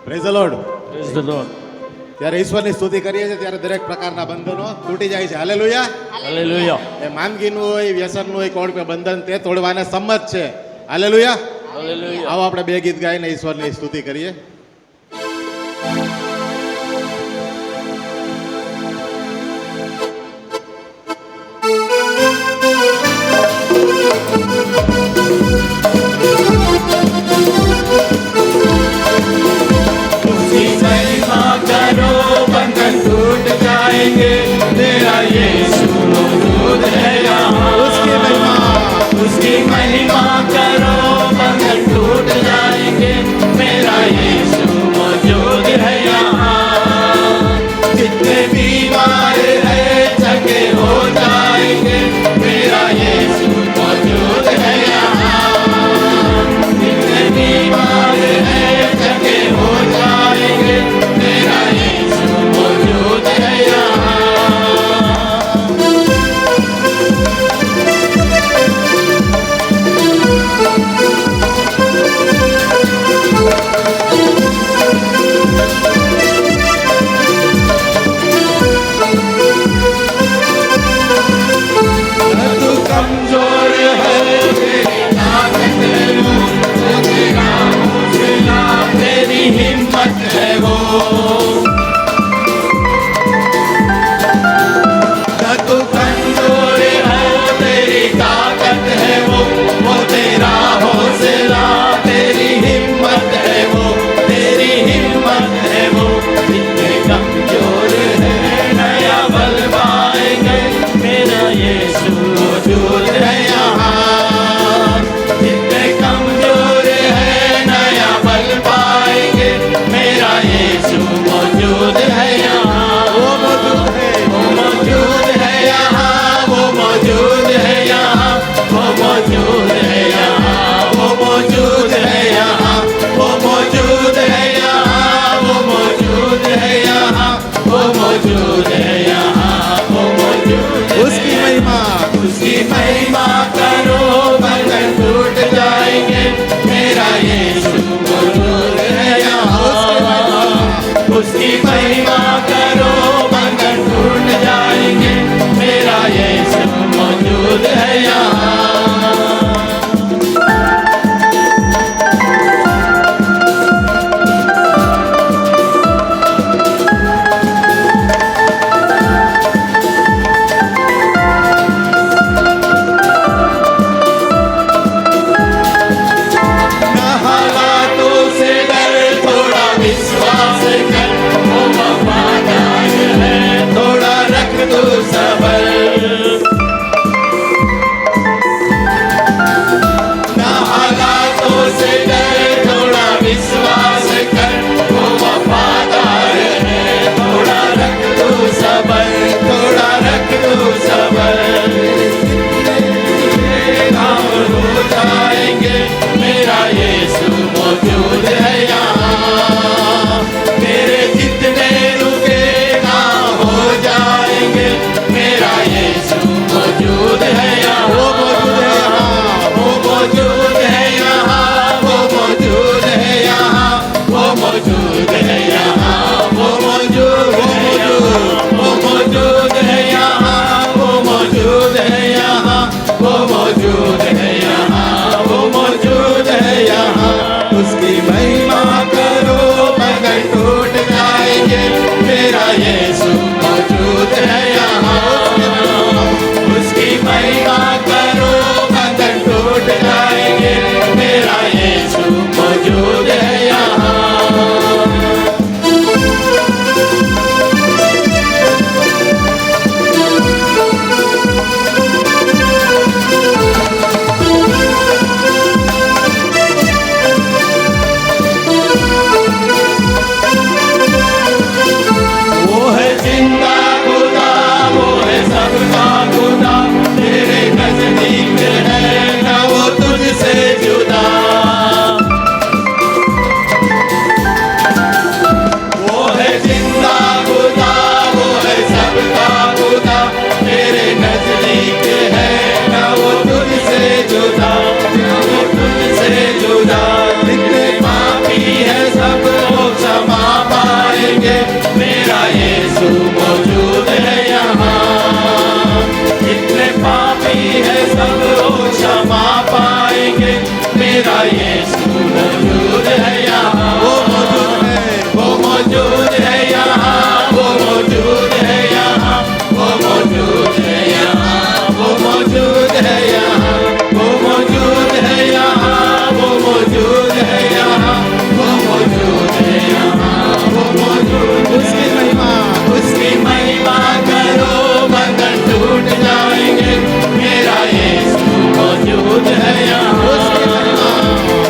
Praise the lord. Praise the lord. ત્યારે ઈશ્વરની સ્તુતિ કરીએ છીએ ત્યારે દરેક પ્રકારના બંધનો તૂટી જાય છે. હાલેલુયા. હાલેલુયા. એ માંદગીનું હોય, વ્યસનનું હોય, કોઈ પણ બંધન તે તોડવાને સંમત છે. હાલેલુયા. હાલેલુયા. આવો આપણે બે ગીત ગાઈને ઈશ્વરની સ્તુતિ કરીએ. उसकी महिमा करो बंधन टूट जाएंगे मेरा यीशु मौजूद है यहाँ उसकी महिमा करो बंधन टूट जाएंगे मेरा यीशु मेरा यीशु मौजूद है यहाँ वो मौजूद है वो मौजूद है यहाँ वो मौजूद है यहाँ वो मौजूद है यहाँ वो मौजूद है यहाँ वो मौजूद है यहाँ वो मौजूद है यहाँ वो मौजूद है यहाँ वो मौजूद उसकी महिमा उसकी महिमा करो बंधन टूट जाएंगे मेरा यीशु मौजूद है यहाँ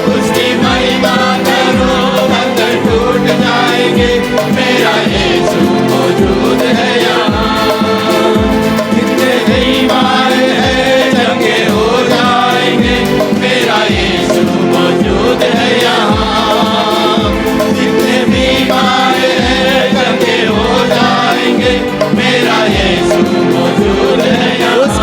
उसकी महिमा करो बंधन टूट जाएंगे मेरा यीशु मौजूद है यहाँ जितने बीमार हैं चंगे हो जाएंगे मेरा यीशु मौजूद है यहाँ जितने बीमार हैं चंगे हो जाएंगे मेरा यीशु मौजूद है यहाँ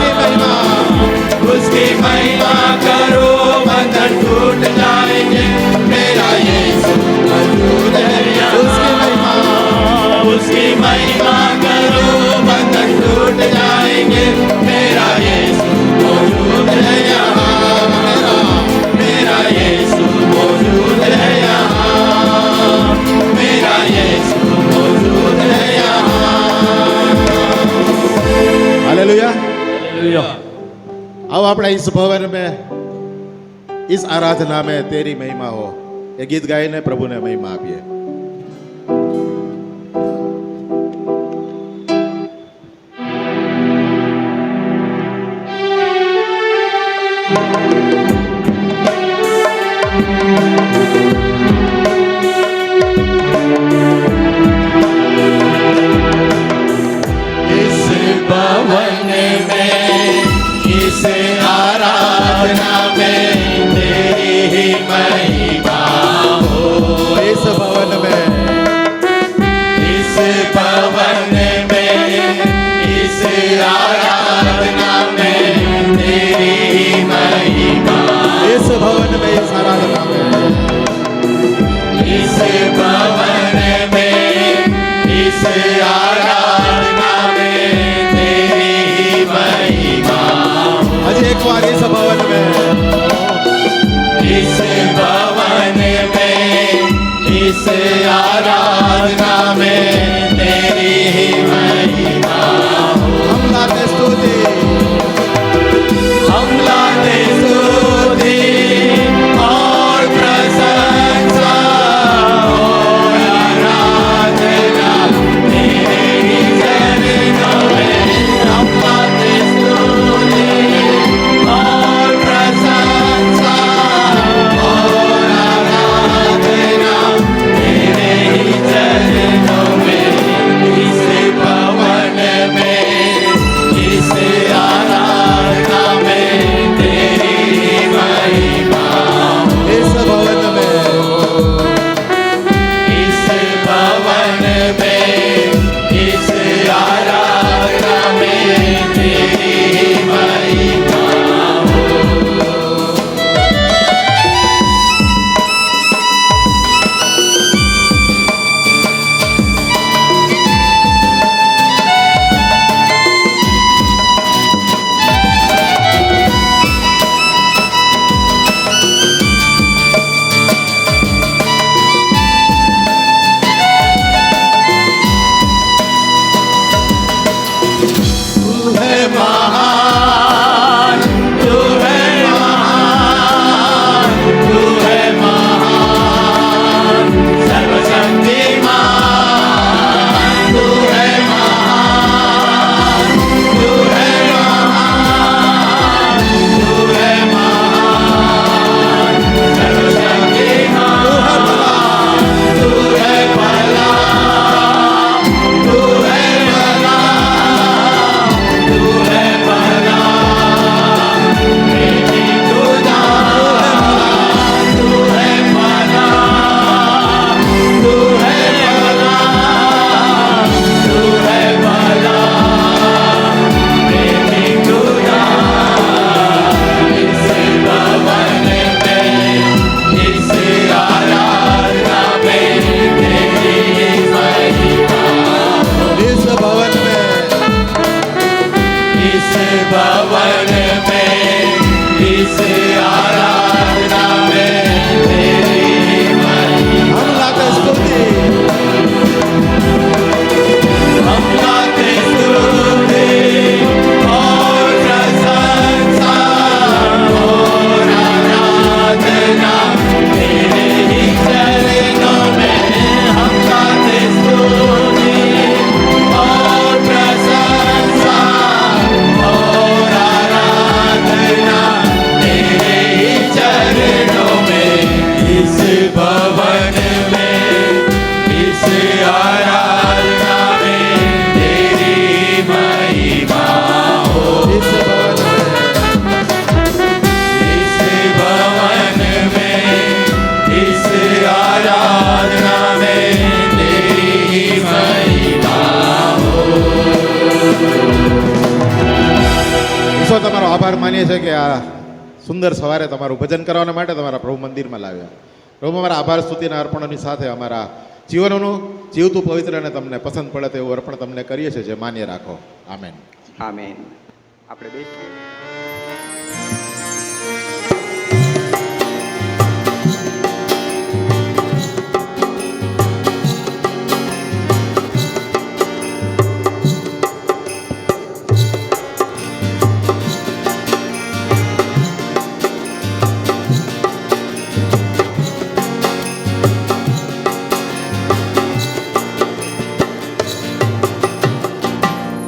उसकी महिमा करो बंधन टूट जाएंगे मेरा यीशु मौजूद है यहाँ उसकी महिमा करो बंधन टूट जाएंगे मेरा यीशु मौजूद है यहाँ मेरा यीशु मौजूद है यहाँ मेरा यीशु मौजूद है यहाँ हालेलुया हालेलुया आओ अपना इस भवन में इस आराधना में तेरी महिमा हो ये गीत गाઈને પ્રભુને મહિમા આપીએ इस भवन में इस आराधना में तेरी ही महिमा हो इस भवन में इस भवन में इस आराधना में तेरी ही महिमा इस भवन में इस आराधना में इस भवन में इस आराधना में तेरी ही महिमा हजी एक बार इस भवन में इस भवन में इस आराधना में तेरी ही महिमा हम लाते स्तुति हम लाते स्तुति और प्रशंसा और आराधना तेरे ही चरणों में हम लाते स्तुति और प्रशंसा और आराधना तेरे ही चरणों में આભાર માનીએ છીએ કે આ સુંદર સવારે તમારું ભજન કરવાના માટે તમારા પ્રભુ મંદિરમાં લાવ્યા. પ્રભુ અમારા આભાર સ્તુતિના અર્પણોની સાથે અમારા જીવનોનું જીવતું પવિત્ર અને તમને પસંદ પડે તેવું અર્પણ તમને કરીએ છીએ, જે માન્ય રાખો. આમેન. આમેન. આપણે બેસીએ.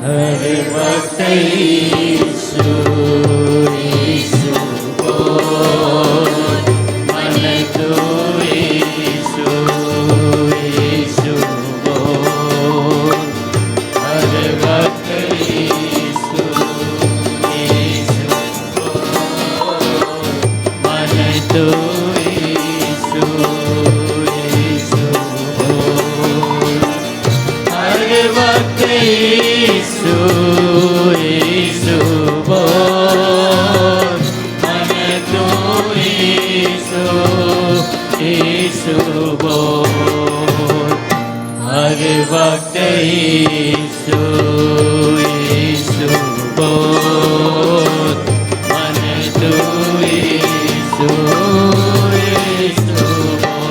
હરે ભક્ત ઈસુ ઈસુ બોલ, મને તું ઈસુ ઈસુ બોલ. હરે ભક્ત ઈસુ ઈસુ બોલ, મને તું ઈસુ ઈસુ બોલ. હરે ભક્ત ઈસુ ઈસુ બોલ, મને તું ઈસુ ઈસુ બોલ. હરે ભક્ત ઈસુ ઈસુ બોલ, મને તું ઈસુ ઈસુ બોલ.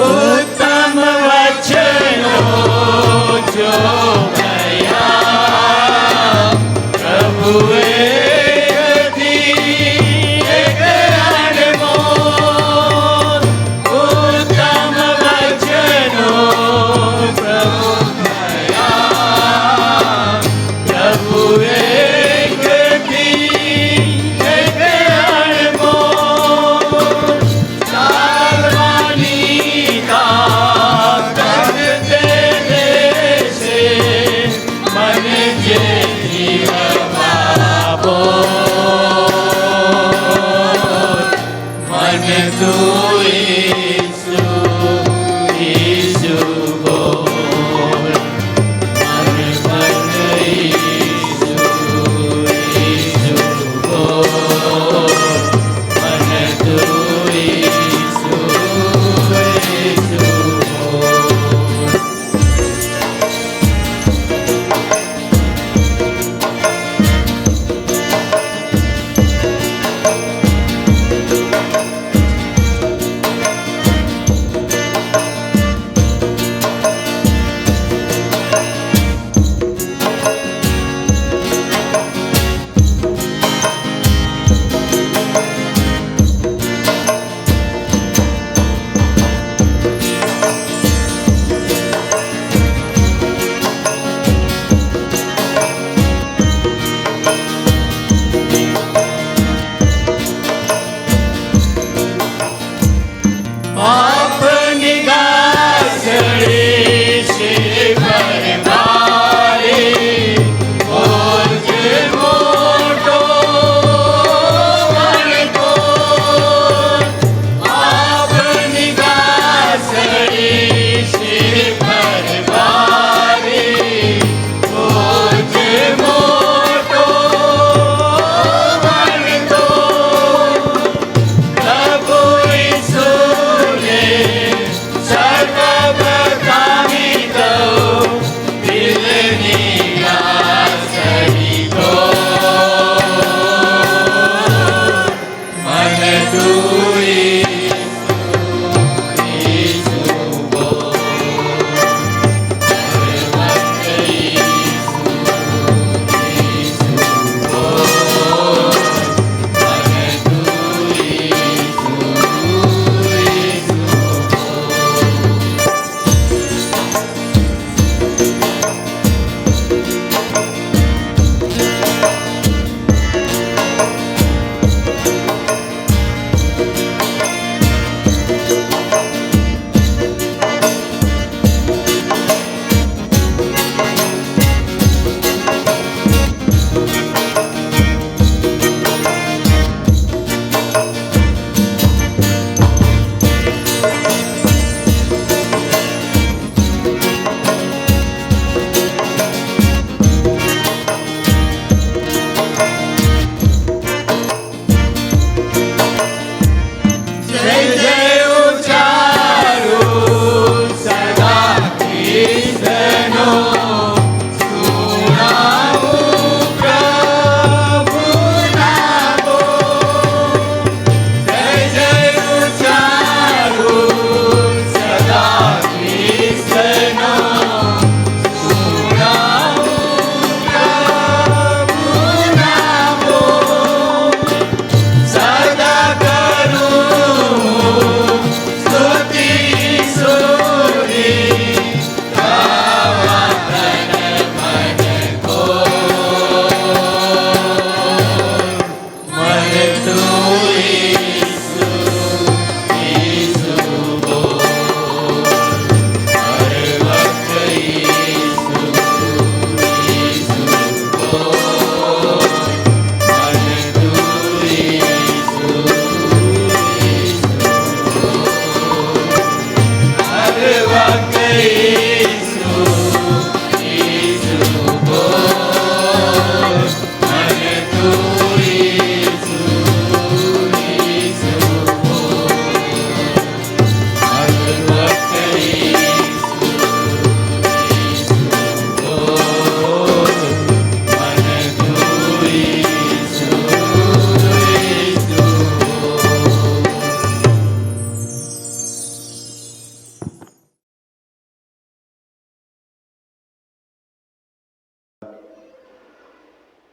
ઉત્તમ વચનો જો ગયા, પ્રભુએ કદી એક અણમોલ. ઉત્તમ વચનો પ્રભુ ગયા, પ્રભુએ કદી એક અણમોલ. ચાલવાની તાકાત તે દેશે, મને જે જીવવા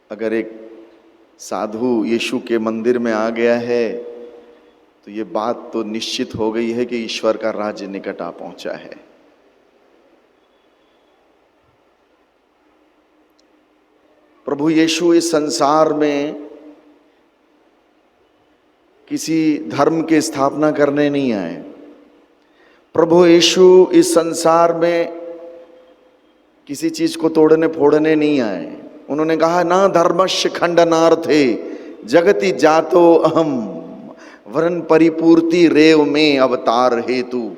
अगर एक साधु यीशु के मंदिर में आ गया है तो ये बात तो निश्चित हो गई है कि ईश्वर का राज्य निकट आ पहुंचा है। प्रभु यीशु इस संसार में किसी धर्म की स्थापना करने नहीं आए। प्रभु यीशु इस संसार में किसी चीज को तोड़ने फोड़ने नहीं आए। उन्होंने कहा ना धर्मस्य खंडनार्थे जगति जातो अहम वरन परिपूर्ति रेव में अवतार हेतु।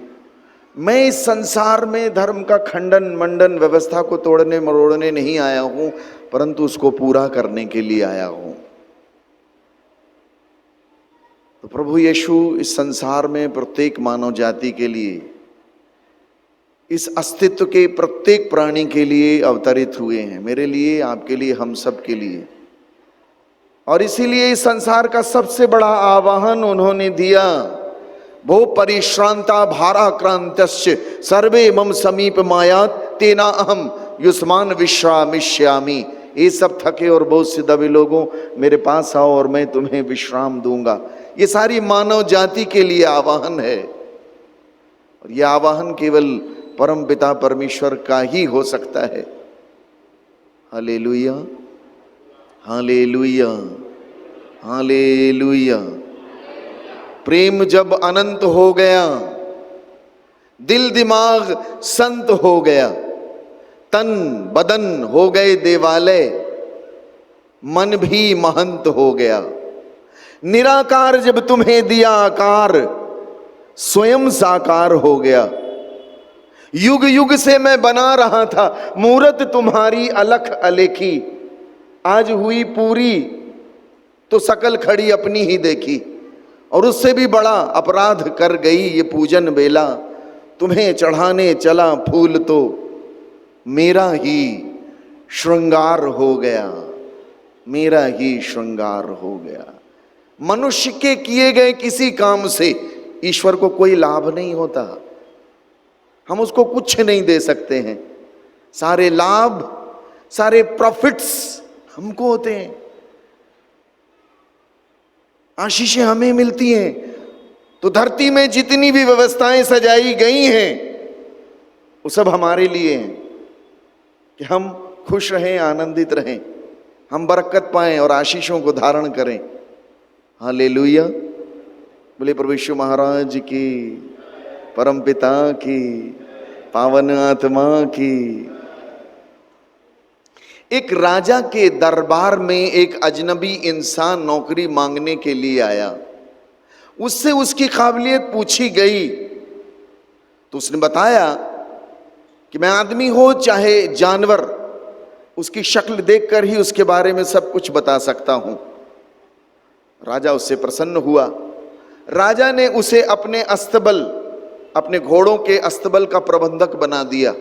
मैं इस संसार में धर्म का खंडन मंडन व्यवस्था को तोड़ने मरोड़ने नहीं आया हूं, परंतु उसको पूरा करने के लिए आया हूं। तो प्रभु यीशु इस संसार में प्रत्येक मानव जाति के लिए, इस अस्तित्व के प्रत्येक प्राणी के लिए अवतरित हुए हैं, मेरे लिए, आपके लिए, हम सब के लिए। और इसीलिए इस संसार का सबसे बड़ा आवाहन उन्होंने दिया, वो परिश्रांता भाराक्रांतस्य सर्वे मम समीप मायात तेना अहम युष्मान विश्रामिष्यामि। ये सब थके और बहुत से दबे लोगों, मेरे पास आओ और मैं तुम्हें विश्राम दूंगा। ये सारी मानव जाति के लिए आवाहन है, और यह आवाहन केवल परम पिता परमेश्वर का ही हो सकता है। Hallelujah, hallelujah, hallelujah. प्रेम जब अनंत हो गया, दिल दिमाग संत हो गया, तन बदन हो गए देवालय, मन भी महंत हो गया। निराकार जब तुम्हें दिया आकार, स्वयं साकार हो गया। युग युग से मैं बना रहा था मूरत तुम्हारी अलख अलेखी, आज हुई पूरी तो सकल खड़ी अपनी ही देखी। और उससे भी बड़ा अपराध कर गई ये पूजन बेला, तुम्हें चढ़ाने चला फूल तो मेरा ही श्रृंगार हो गया, मेरा ही श्रृंगार हो गया। मनुष्य के किए गए किसी काम से ईश्वर को कोई लाभ नहीं होता, हम उसको कुछ नहीं दे सकते हैं। सारे लाभ, सारे प्रॉफिट्स हमको होते हैं, आशीषें हमें मिलती हैं। तो धरती में जितनी भी व्यवस्थाएं सजाई गई हैं वो सब हमारे लिए हैं कि हम खुश रहें, आनंदित रहें, हम बरकत पाएं और आशीषों को धारण करें। हालेलुया। बोले प्रभु यीशु महाराज की, परम पिता की, पावन आत्मा की। एक राजा के दरबार में एक अजनबी इंसान नौकरी मांगने के लिए आया। उससे उसकी काबिलियत पूछी गई तो उसने बताया कि मैं आदमी हो चाहे जानवर, उसकी शक्ल देखकर ही उसके बारे में सब कुछ बता सकता हूं। राजा उससे प्रसन्न हुआ। राजा ने उसे अपने अस्तबल, अपने घोड़ों के अस्तबल का प्रबंधक बना दिया।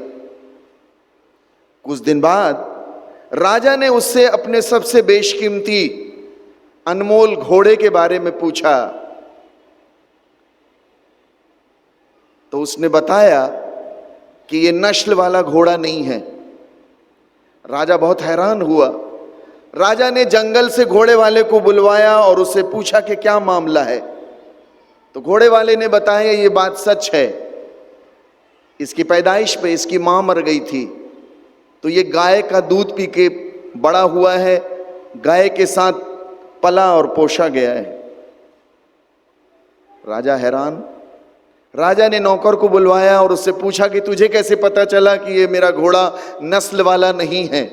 कुछ दिन बाद राजा ने उससे अपने सबसे बेशकीमती अनमोल घोड़े के बारे में पूछा तो उसने बताया कि ये नस्ल वाला घोड़ा नहीं है। राजा बहुत हैरान हुआ। राजा ने जंगल से घोड़े वाले को बुलवाया और उससे पूछा कि क्या मामला है। तो घोड़े वाले ने बताया ये बात सच है, इसकी पैदाइश पे इसकी मां मर गई थी, तो ये गाय का दूध पी के बड़ा हुआ है, गाय के साथ पला और पोषा गया है। राजा हैरान। राजा ने नौकर को बुलवाया और उससे पूछा कि तुझे कैसे पता चला कि ये मेरा घोड़ा नस्ल वाला नहीं है।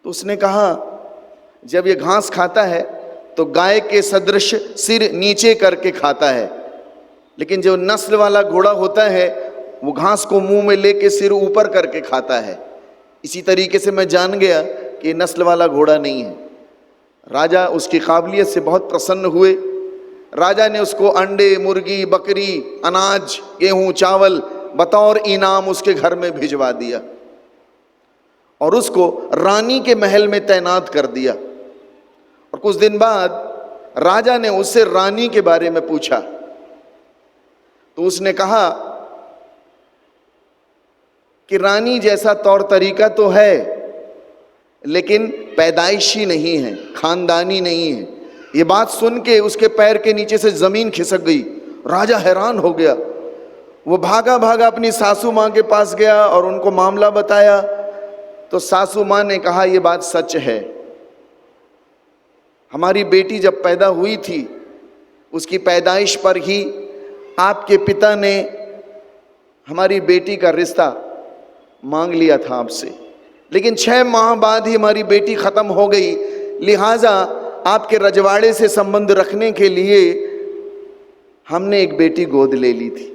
तो उसने कहा जब ये घास खाता है तो गाय के सदृश सिर नीचे करके खाता है, लेकिन जो नस्ल वाला घोड़ा होता है वो घास को मुंह में लेके सिर ऊपर करके खाता है। इसी तरीके से मैं जान गया कि ये नस्ल वाला घोड़ा नहीं है। राजा उसकी काबिलियत से बहुत प्रसन्न हुए। राजा ने उसको अंडे, मुर्गी, बकरी, अनाज, गेहूं, चावल बतौर इनाम उसके घर में भिजवा दिया और उसको रानी के महल में तैनात कर दिया। और कुछ दिन बाद राजा ने उससे रानी के बारे में पूछा तो उसने कहा कि रानी जैसा तौर तरीका तो है, लेकिन पैदाइशी नहीं है, खानदानी नहीं है। ये बात सुन के उसके पैर के नीचे से जमीन खिसक गई। राजा हैरान हो गया। वो भागा भागा अपनी सासू माँ के पास गया और उनको मामला बताया। तो सासू माँ ने कहा, ये बात सच है, हमारी बेटी जब पैदा हुई थी उसकी पैदाइश पर ही आपके पिता ने हमारी बेटी का रिश्ता मांग लिया था आपसे, लेकिन 6 माह बाद ही हमारी बेटी खत्म हो गई। लिहाजा आपके रजवाड़े से संबंध रखने के लिए हमने एक बेटी गोद ले ली थी।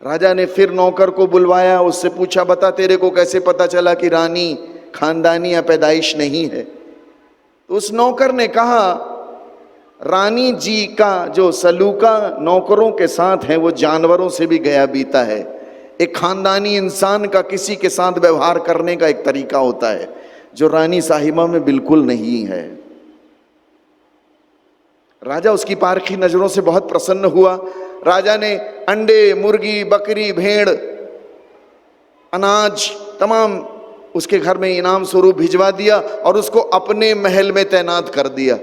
राजा ने फिर नौकर को बुलवाया, उससे पूछा, बता तेरे को कैसे पता चला कि रानी खानदानी या पैदाइश नहीं है? तो उस नौकर ने कहा, रानी जी का जो सलूका नौकरों के साथ है वो जानवरों से भी गया बीता है। एक खानदानी इंसान का किसी के साथ व्यवहार करने का एक तरीका होता है जो रानी साहिबा में बिल्कुल नहीं है। राजा उसकी पारखी नजरों से बहुत प्रसन्न हुआ। राजा ने अंडे, मुर्गी, बकरी, भेड़, अनाज तमाम उसके घर में इनाम स्वरूप भिजवा दिया और उसको अपने महल में तैनात कर दिया।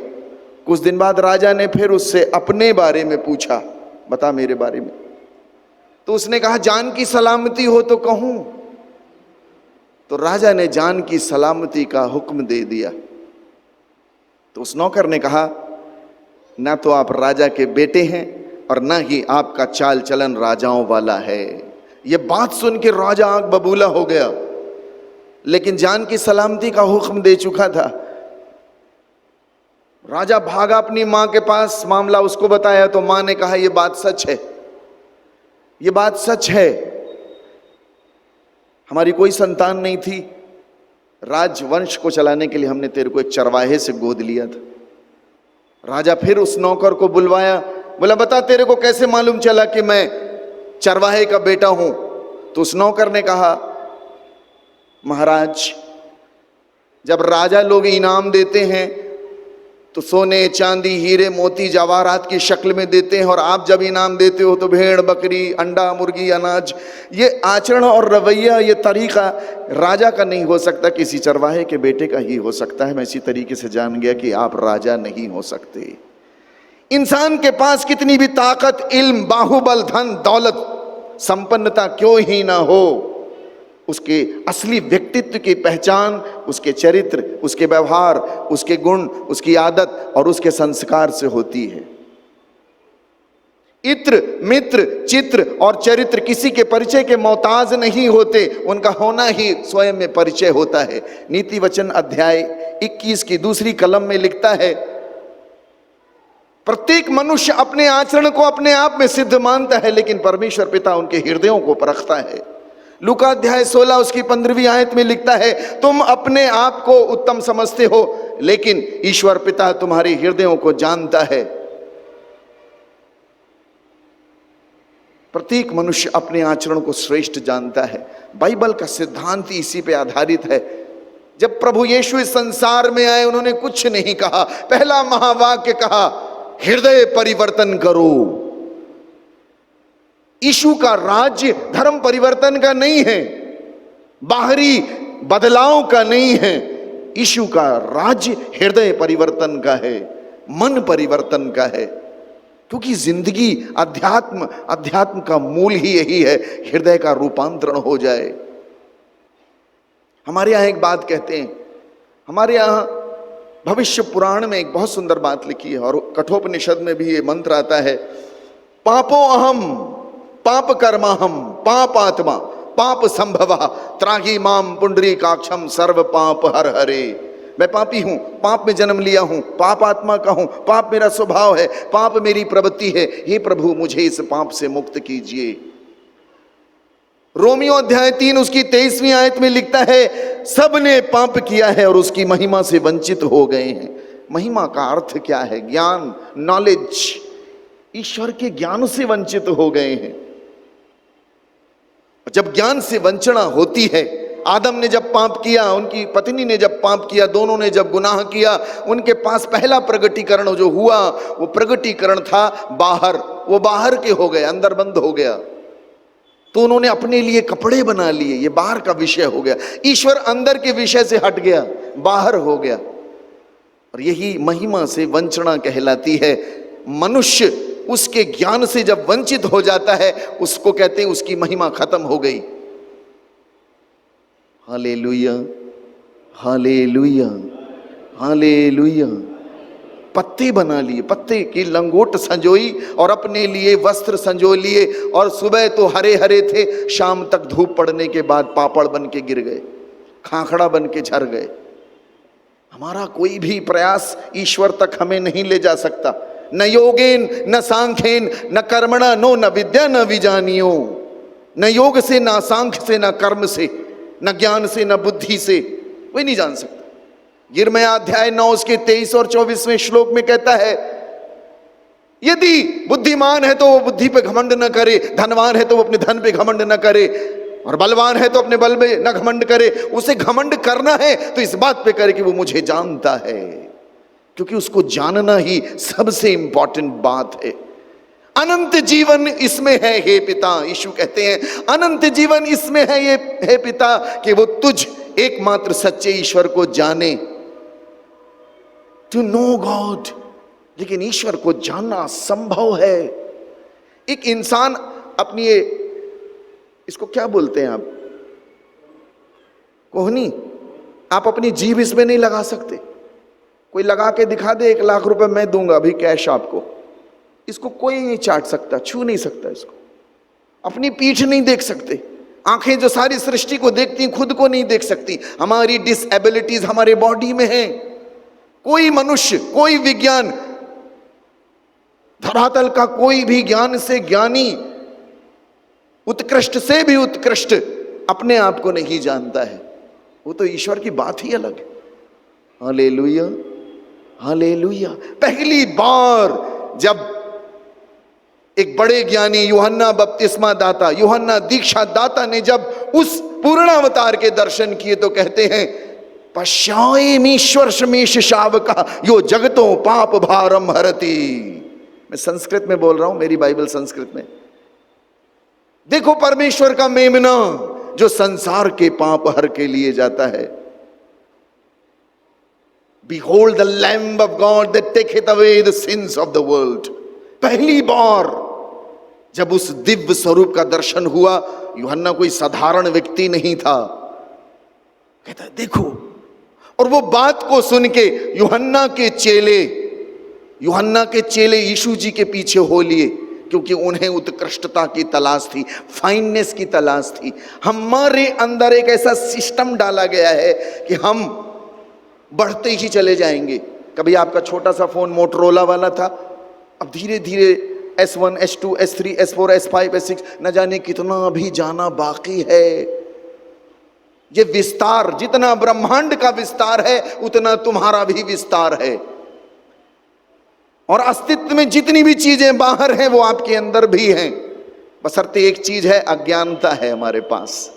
कुछ दिन बाद राजा ने फिर उससे अपने बारे में पूछा, बता मेरे बारे में। तो उसने कहा, जान की सलामती हो तो कहूं। तो राजा ने जान की सलामती का हुक्म दे दिया। तो उस नौकर ने कहा, ना तो आप राजा के बेटे हैं और ना ही आपका चाल चलन राजाओं वाला है। यह बात सुन के राजा आंख बबूला हो गया, लेकिन जान की सलामती का हुक्म दे चुका था। राजा भागा अपनी मां के पास, मामला उसको बताया। तो मां ने कहा, यह बात सच है, यह बात सच है, हमारी कोई संतान नहीं थी। राजवंश को चलाने के लिए हमने तेरे को एक चरवाहे से गोद लिया था। राजा फिर उस नौकर को बुलवाया, बोला, बता तेरे को कैसे मालूम चला कि मैं चरवाहे का बेटा हूं? तो उस नौकर ने कहा, महाराज, जब राजा लोग इनाम देते हैं तो सोने, चांदी, हीरे, मोती, जवाहरात की शक्ल में देते हैं, और आप जब इनाम देते हो तो भेड़, बकरी, अंडा, मुर्गी, अनाज। ये आचरण और रवैया, ये तरीका राजा का नहीं हो सकता, किसी चरवाहे के बेटे का ही हो सकता है। मैं इसी तरीके से जान गया कि आप राजा नहीं हो सकते। इंसान के पास कितनी भी ताकत, इल्म, बाहुबल, धन, दौलत, संपन्नता क्यों ही ना हो, उसके असली व्यक्तित्व की पहचान उसके चरित्र, उसके व्यवहार, उसके गुण, उसकी आदत और उसके संस्कार से होती है। इत्र, मित्र, चित्र और चरित्र किसी के परिचय के मोहताज नहीं होते, उनका होना ही स्वयं में परिचय होता है। नीति वचन अध्याय 21 की दूसरी कलम में लिखता है, प्रत्येक मनुष्य अपने आचरण को अपने आप में सिद्ध मानता है, लेकिन परमेश्वर पिता उनके हृदयों को परखता है। लूका अध्याय 16 उसकी 15वीं आयत में लिखता है, तुम अपने आप को उत्तम समझते हो, लेकिन ईश्वर पिता तुम्हारे हृदयों को जानता है। प्रत्येक मनुष्य अपने आचरण को श्रेष्ठ जानता है। बाइबल का सिद्धांत इसी पे आधारित है। जब प्रभु यीशु इस संसार में आए, उन्होंने कुछ नहीं कहा, पहला महावाक्य कहा, हृदय परिवर्तन करो। यीशु का राज्य धर्म परिवर्तन का नहीं है, बाहरी बदलाव का नहीं है। यीशु का राज्य हृदय परिवर्तन का है, मन परिवर्तन का है, क्योंकि जिंदगी अध्यात्म का मूल ही यही है, हृदय का रूपांतरण हो जाए। हमारे यहाँ एक बात कहते हैं, हमारे यहाँ भविष्य पुराण में एक बहुत सुंदर बात लिखी है और कठोपनिषद में भी ये मंत्र आता है, पापो अहम पाप कर्माहम पापात्मा पाप संभवा त्राही माम पुंडरीकाक्षम सर्व पाप हर हरे। मैं पापी हूं, पाप में जन्म लिया हूं, पाप आत्मा का हूं, पाप मेरा स्वभाव है, पाप मेरी प्रवृत्ति है। हे प्रभु, मुझे इस पाप से मुक्त कीजिए। रोमियो अध्याय 3 उसकी 23वीं आयत में लिखता है, सबने पाप किया है और उसकी महिमा से वंचित हो गए हैं। महिमा का अर्थ क्या है? ज्ञान, नॉलेज। ईश्वर के ज्ञान से वंचित हो गए हैं। जब ज्ञान से वंचना होती है, आदम ने जब पाप किया, उनकी पत्नी ने जब पाप किया, दोनों ने जब गुनाह किया, उनके पास पहला प्रगटीकरण जो हुआ वो प्रगटीकरण था बाहर। वो बाहर के हो गए, अंदर बंद हो गया। तो उन्होंने अपने लिए कपड़े बना लिए, ये बाहर का विषय हो गया। ईश्वर अंदर के विषय से हट गया, बाहर हो गया। और यही महिमा से वंचना कहलाती है। मनुष्य उसके ज्ञान से जब वंचित हो जाता है, उसको कहते हैं उसकी महिमा खत्म हो गई। Hallelujah, hallelujah, hallelujah. पत्ते बना लिए, पत्ते की लंगोट संजोई और अपने लिए वस्त्र संजो लिए, और सुबह तो हरे हरे थे, शाम तक धूप पड़ने के बाद पापड़ बन के गिर गए, खाखड़ा बन के झड़ गए। हमारा कोई भी प्रयास ईश्वर तक हमें नहीं ले जा सकता। न योगेन न सांख्येन न कर्मणा नो न विद्या न विजानियो। न योग से, न सांख्य से, न कर्म से, न ज्ञान से, न बुद्धि से, कोई नहीं जान सकता। यिर्मयाह अध्याय 9 उसके 23 और 24वें श्लोक में कहता है, यदि बुद्धिमान है तो वो बुद्धि पे घमंड न करे, धनवान है तो वो अपने धन पे घमंड न करे, और बलवान है तो अपने बल पे न घमंड करे। उसे घमंड करना है तो इस बात पे करे कि वो मुझे जानता है, क्योंकि उसको जानना ही सबसे इंपॉर्टेंट बात है। अनंत जीवन इसमें है हे पिता, यीशु कहते हैं अनंत जीवन इसमें है ये हे पिता, कि वो तुझ एकमात्र सच्चे ईश्वर को जाने, टू नो गॉड। लेकिन ईश्वर को जानना संभव है। एक इंसान अपनी इसको क्या बोलते हैं आप, कोहनी, आप अपनी जीभ इसमें नहीं लगा सकते। कोई लगा के दिखा दे 1 लाख रुपए मैं दूंगा अभी कैश आपको, इसको कोई नहीं चाट सकता, छू नहीं सकता इसको। अपनी पीठ नहीं देख सकते, आंखें जो सारी सृष्टि को देखती खुद को नहीं देख सकती। हमारी डिसएबिलिटीज हमारे बॉडी में है। कोई मनुष्य, कोई विज्ञान, धरातल का कोई भी ज्ञान से ज्ञानी, उत्कृष्ट से भी उत्कृष्ट अपने आप को नहीं जानता है। वो तो ईश्वर की बात ही अलग है। Hallelujah, hallelujah. पहली बार जब एक बड़े ज्ञानी यूहन्ना बपतिस्मा दाता, यूहन्ना दीक्षा दाता ने जब उस पूर्णावतार के दर्शन किए तो कहते हैं, पश्यामीश्वर शमेश शावका यो जगतो पाप भारम हरति। मैं संस्कृत में बोल रहा हूं, मेरी बाइबल संस्कृत में। देखो परमेश्वर का मेमना जो संसार के पाप हर के लिए जाता है। Behold the Lamb of God that taketh away the sins of the world। पहली बार जब उस दिव्य स्वरूप का दर्शन हुआ, यूहन्ना कोई साधारण व्यक्ति नहीं था। कहता है देखो, और वो बात को सुन के यूहन्ना के चेले यीशु जी के पीछे हो लिए, क्योंकि उन्हें उत्कृष्टता की तलाश थी, फाइननेस की तलाश थी। हमारे अंदर एक ऐसा सिस्टम डाला गया है कि हम बढ़ते ही चले जाएंगे। कभी आपका छोटा सा फोन मोटरोला वाला था, अब धीरे धीरे S1, S2, S3, S4, S5, S6, न जाने कितना अभी जाना बाकी है। ये विस्तार, जितना ब्रह्मांड का विस्तार है उतना तुम्हारा भी विस्तार है। और अस्तित्व में जितनी भी चीजें बाहर हैं वो आपके अंदर भी हैं, बशर्ते एक चीज है, अज्ञानता है हमारे पास।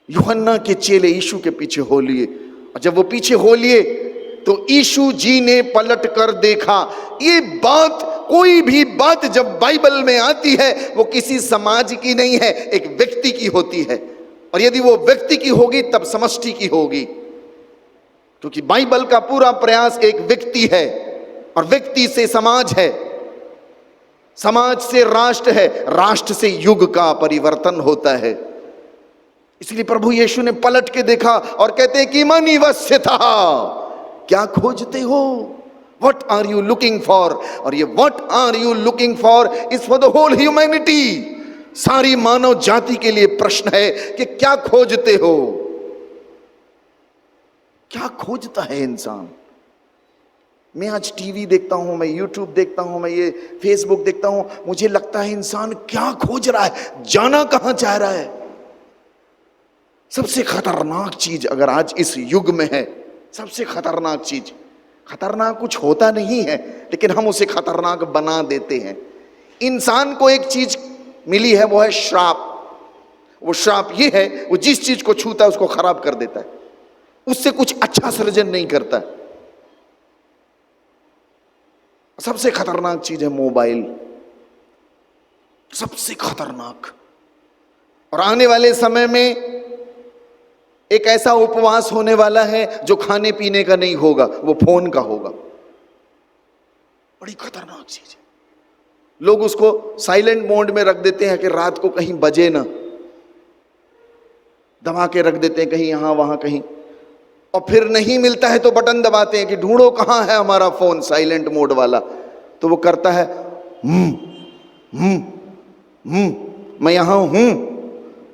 यूहन्ना के चेले यीशु के पीछे हो लिए, और जब वो पीछे हो लिए तो यीशु जी ने पलट कर देखा। ये बात, कोई भी बात जब बाइबल में आती है वो किसी समाज की नहीं है, एक व्यक्ति की होती है। और यदि वो व्यक्ति की होगी तब समष्टि की होगी, क्योंकि बाइबल का पूरा प्रयास एक व्यक्ति है, और व्यक्ति से समाज है, समाज से राष्ट्र है, राष्ट्र से युग का परिवर्तन होता है। इसलिए प्रभु यीशु ने पलट के देखा और कहते हैं कि मनी वस्यथा, क्या खोजते हो? What are you looking for? और ये what are you looking for is for the whole humanity। सारी मानव जाति के लिए प्रश्न है कि क्या खोजते हो? क्या खोजता है इंसान? मैं आज टीवी देखता हूं, मैं यूट्यूब देखता हूं, मैं ये फेसबुक देखता हूं, मुझे लगता है इंसान क्या खोज रहा है, जाना कहां चाह रहा है। सबसे खतरनाक चीज अगर आज इस युग में है, सबसे खतरनाक चीज, खतरनाक कुछ होता नहीं है लेकिन हम उसे खतरनाक बना देते हैं। इंसान को एक चीज मिली है, वो है श्राप। वो श्राप ये है, वो जिस चीज को छूता है उसको खराब कर देता है, उससे कुछ अच्छा सृजन नहीं करता। सबसे खतरनाक चीज है मोबाइल। सबसे खतरनाक। और आने वाले समय में एक ऐसा उपवास होने वाला है जो खाने पीने का नहीं होगा, वो फोन का होगा। बड़ी खतरनाक चीज है। लोग उसको साइलेंट मोड में रख देते हैं कि रात को कहीं बजे ना, दबा के रख देते हैं कहीं यहां वहां कहीं, और फिर नहीं मिलता है तो बटन दबाते हैं कि ढूंढो कहां है हमारा फोन साइलेंट मोड वाला। तो वो करता है मैं यहां हूं,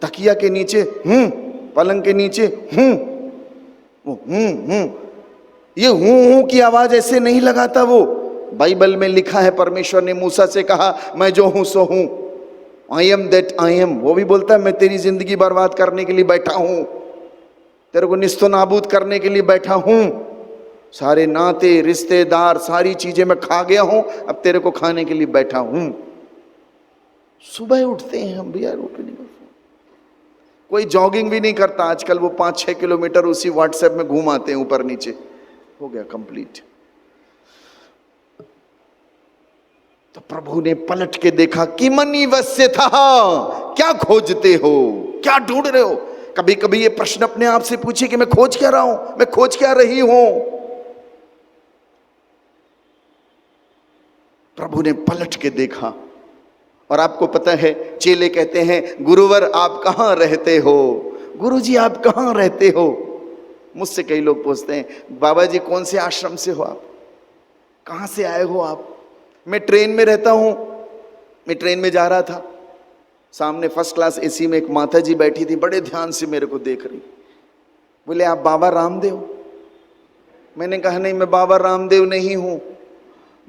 तकिया के नीचे हूं, पलंग के नीचे हूं, वो ये हूं की आवाज ऐसे नहीं लगाता। वो बाइबल में लिखा है, परमेश्वर ने मूसा से कहा मैं जो हूं सो हूं, I am that I am. वो भी बोलता है मैं तेरी जिंदगी बर्बाद करने के लिए बैठा हूं, तेरे को निस्तो नाबूद करने के लिए बैठा हूं, सारे नाते रिश्तेदार सारी चीजें मैं खा गया हूं, अब तेरे को खाने के लिए बैठा हूं। सुबह उठते हैं हम भी यार, उठ नहीं, कोई जॉगिंग भी नहीं करता आजकल, वो 5-6 किलोमीटर उसी व्हाट्सएप में घूम आते हैं ऊपर नीचे, हो गया कंप्लीट। तो प्रभु ने पलट के देखा कि मनी वस्य था, क्या खोजते हो, क्या ढूंढ रहे हो। कभी कभी ये प्रश्न अपने आप से पूछे कि मैं खोज क्या रहा हूं, मैं खोज क्या रही हूं। प्रभु ने पलट के देखा। और आपको पता है चेले कहते हैं गुरुवर आप कहां रहते हो, गुरुजी आप कहां रहते हो। मुझसे कई लोग पूछते हैं बाबा जी कौन से आश्रम से हो आप, कहां से आए हो आप। मैं ट्रेन में रहता हूं, मैं ट्रेन में जा रहा था, सामने फर्स्ट क्लास एसी में एक माता जी बैठी थी, बड़े ध्यान से मेरे को देख रही। बोले आप बाबा रामदेव। मैंने कहा नहीं मैं बाबा रामदेव नहीं हूं,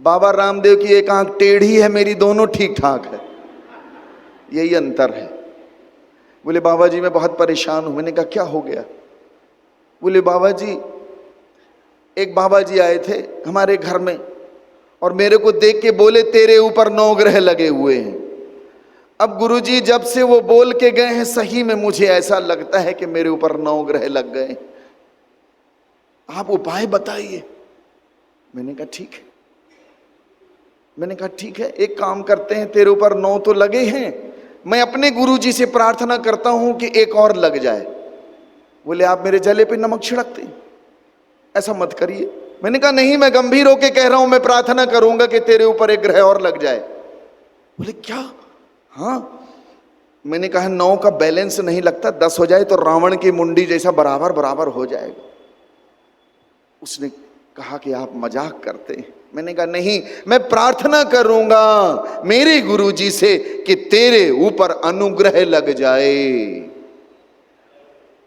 बाबा रामदेव की एक आंख टेढ़ी है, मेरी दोनों ठीक ठाक है, यही अंतर है। बोले बाबा जी मैं बहुत परेशान हूं। मैंने कहा क्या हो गया। बोले बाबा जी एक बाबा जी आए थे हमारे घर में और मेरे को देख के बोले तेरे ऊपर 9 ग्रह लगे हुए हैं। अब गुरुजी जब से वो बोल के गए हैं सही में मुझे ऐसा लगता है कि मेरे ऊपर 9 ग्रह लग गए, आप उपाय बताइए। मैंने कहा ठीक है, मैंने कहा ठीक है एक काम करते हैं, तेरे ऊपर 9 तो लगे हैं, मैं अपने गुरुजी से प्रार्थना करता हूं कि एक और लग जाए। बोले आप मेरे जले पे नमक छिड़कते, ऐसा मत करिए। मैंने कहा नहीं मैं गंभीर होके कह रहा हूं, मैं प्रार्थना करूंगा कि तेरे ऊपर एक ग्रह और लग जाए। बोले क्या। हाँ मैंने कहा 9 का बैलेंस नहीं लगता, 10 हो जाए तो रावण की मुंडी जैसा बराबर बराबर हो जाएगा। उसने कहा कि आप मजाक करते हैं। मैंने कहा नहीं मैं प्रार्थना करूंगा मेरे गुरुजी से कि तेरे ऊपर अनुग्रह लग जाए,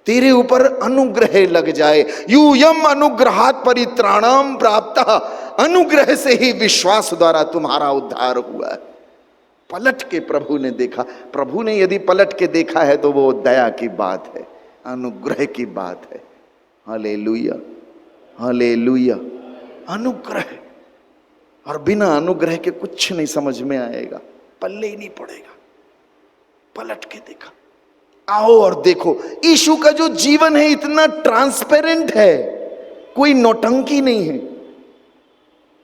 तेरे ऊपर अनुग्रह लग जाए। यूयम अनुग्रहात् परित्राणम प्राप्त, अनुग्रह से ही विश्वास द्वारा तुम्हारा उद्धार हुआ है। पलट के प्रभु ने देखा। प्रभु ने यदि पलट के देखा है तो वो दया की बात है, अनुग्रह की बात है। Hallelujah hallelujah. अनुग्रह, और बिना अनुग्रह के कुछ नहीं समझ में आएगा, पल्ले ही नहीं पड़ेगा। पलट के देखा। आओ और देखो यीशु का जो जीवन है इतना ट्रांसपेरेंट है, कोई नौटंकी नहीं है,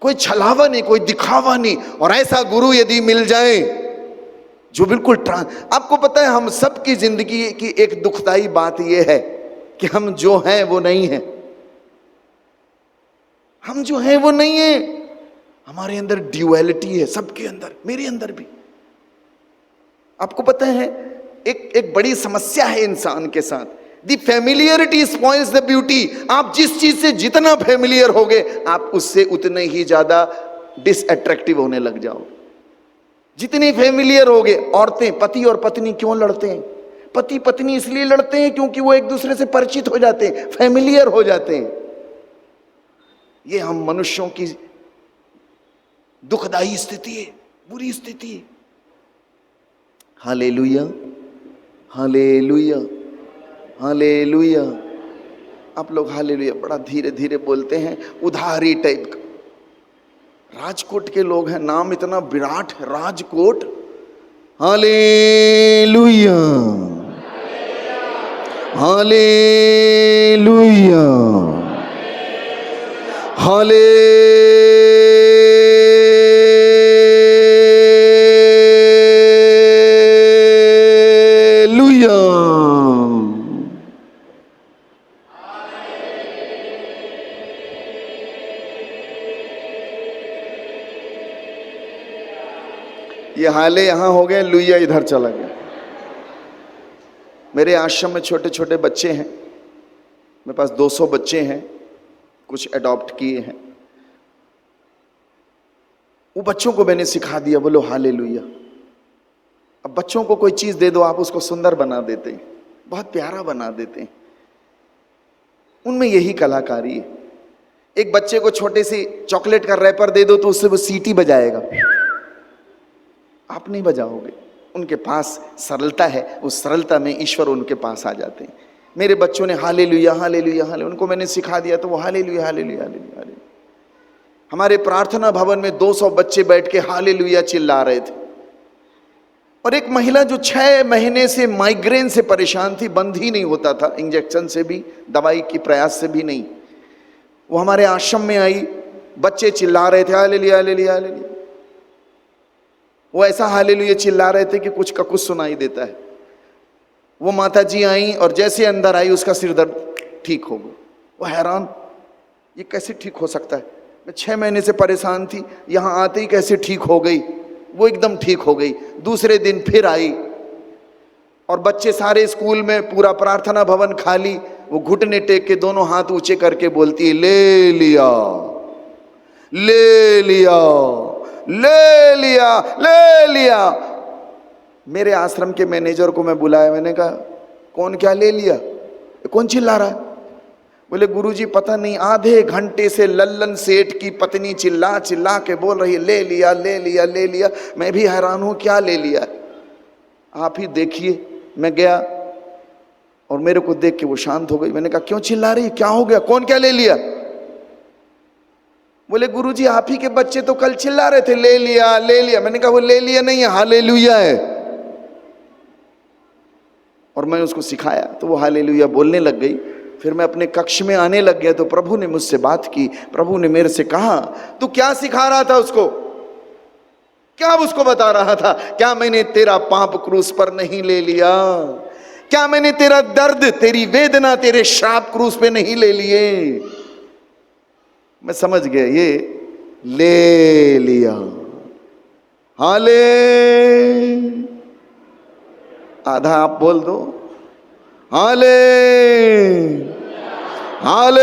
कोई छलावा नहीं, कोई दिखावा नहीं। और ऐसा गुरु यदि मिल जाए जो बिल्कुल आपको पता है हम सब की जिंदगी की एक दुखदाई बात यह है कि हम जो हैं वो नहीं है, हम जो हैं वो नहीं है। हमारे अंदर ड्यूअलिटी है, सबके अंदर, मेरे अंदर भी। आपको पता है एक बड़ी समस्या है इंसान के साथ, the familiarity spoils the beauty. आप जिस चीज से जितना फेमिलियर होगे आप उससे उतने ही ज्यादा डिसअट्रैक्टिव होने लग जाओ। जितने फेमिलियर होगे, औरतें पति और पत्नी क्यों लड़ते हैं, पति पत्नी इसलिए लड़ते हैं क्योंकि वो एक दूसरे से परिचित हो जाते हैं, फेमिलियर हो जाते हैं। ये हम मनुष्यों की दुखदाई स्थिति है, बुरी स्थिति है। Hallelujah hallelujah hallelujah. आप लोग हालेलुया बड़ा धीरे धीरे बोलते हैं, उधारी टाइप का। राजकोट के लोग हैं, नाम इतना विराट है राजकोट। Hallelujah hallelujah hallelujah. हाले यहां हो गए, लुइया इधर चला गया। मेरे आश्रम में छोटे छोटे बच्चे हैं, मेरे पास 200 बच्चे हैं, कुछ अडॉप्ट किए हैं। वो बच्चों को मैंने सिखा दिया, बोलो हालेलुया। अब बच्चों को कोई चीज दे दो, आप उसको सुंदर बना देते हैं, बहुत प्यारा बना देते हैं। उनमें यही कलाकारी है। एक बच्चे को छोटे सी चॉकलेट का रैपर दे दो तो उससे वो सीटी बजाएगा, आप नहीं बजाओगे। उनके पास सरलता है, उस सरलता में ईश्वर उनके पास आ जाते हैं। मेरे बच्चों ने हालेलुया हालेलुया हालेलुया, उनको मैंने सिखा दिया तो वो हालेलुया हालेलुया हालेलुया हालेलुया। हमारे प्रार्थना भवन में 200 बच्चे बैठ के हालेलुया चिल्ला रहे थे। और एक महिला जो 6 महीने से माइग्रेन से परेशान थी, बंद ही नहीं होता था, इंजेक्शन से भी, दवाई की प्रयास से भी नहीं, वो हमारे आश्रम में आई। बच्चे चिल्ला रहे थे हालेलुया हालेलुया हालेलुया। वो ऐसा हालेलुया चिल्ला रहे थे कि कुछ का कुछ सुनाई देता है। वो माता जी आई और जैसे अंदर आई उसका सिर दर्द ठीक हो गया। वो हैरान, ये कैसे ठीक हो सकता है? मैं 6 महीने से परेशान थी, यहां आते ही कैसे ठीक हो गई? वो एकदम ठीक हो गई। दूसरे दिन फिर आई और बच्चे सारे स्कूल में, पूरा प्रार्थना भवन खाली। वो घुटने टेक के दोनों हाथ ऊंचे करके बोलती है ले लिया ले लिया ले लिया ले लिया। मेरे आश्रम के मैनेजर को मैं बुलाया, मैंने कहा कौन क्या ले लिया, कौन चिल्ला रहा है? बोले गुरुजी पता नहीं, आधे घंटे से लल्लन सेठ की पत्नी चिल्ला चिल्ला के बोल रही है ले लिया ले लिया ले लिया। मैं भी हैरान हूं, क्या ले लिया, आप ही देखिए। मैं गया और मेरे को देख के वो शांत हो गई। मैंने कहा क्यों चिल्ला रही, क्या हो गया, कौन क्या ले लिया? बोले गुरुजी आप ही के बच्चे तो कल चिल्ला रहे थे ले लिया ले लिया। मैंने कहा वो ले लिया नहीं है, हालेलुया है। और मैं उसको सिखाया तो वो हालेलुया बोलने लग गई। फिर मैं अपने कक्ष में आने लग गया तो प्रभु ने मुझसे बात की। प्रभु ने मेरे से कहा तू क्या सिखा रहा था उसको, क्या उसको बता रहा था? क्या मैंने तेरा पाप क्रूस पर नहीं ले लिया? क्या मैंने तेरा दर्द, तेरी वेदना, तेरे श्राप क्रूस पे नहीं ले लिए? मैं समझ गया, ये ले लिया। हाले, आधा आप बोल दो, हाले हाले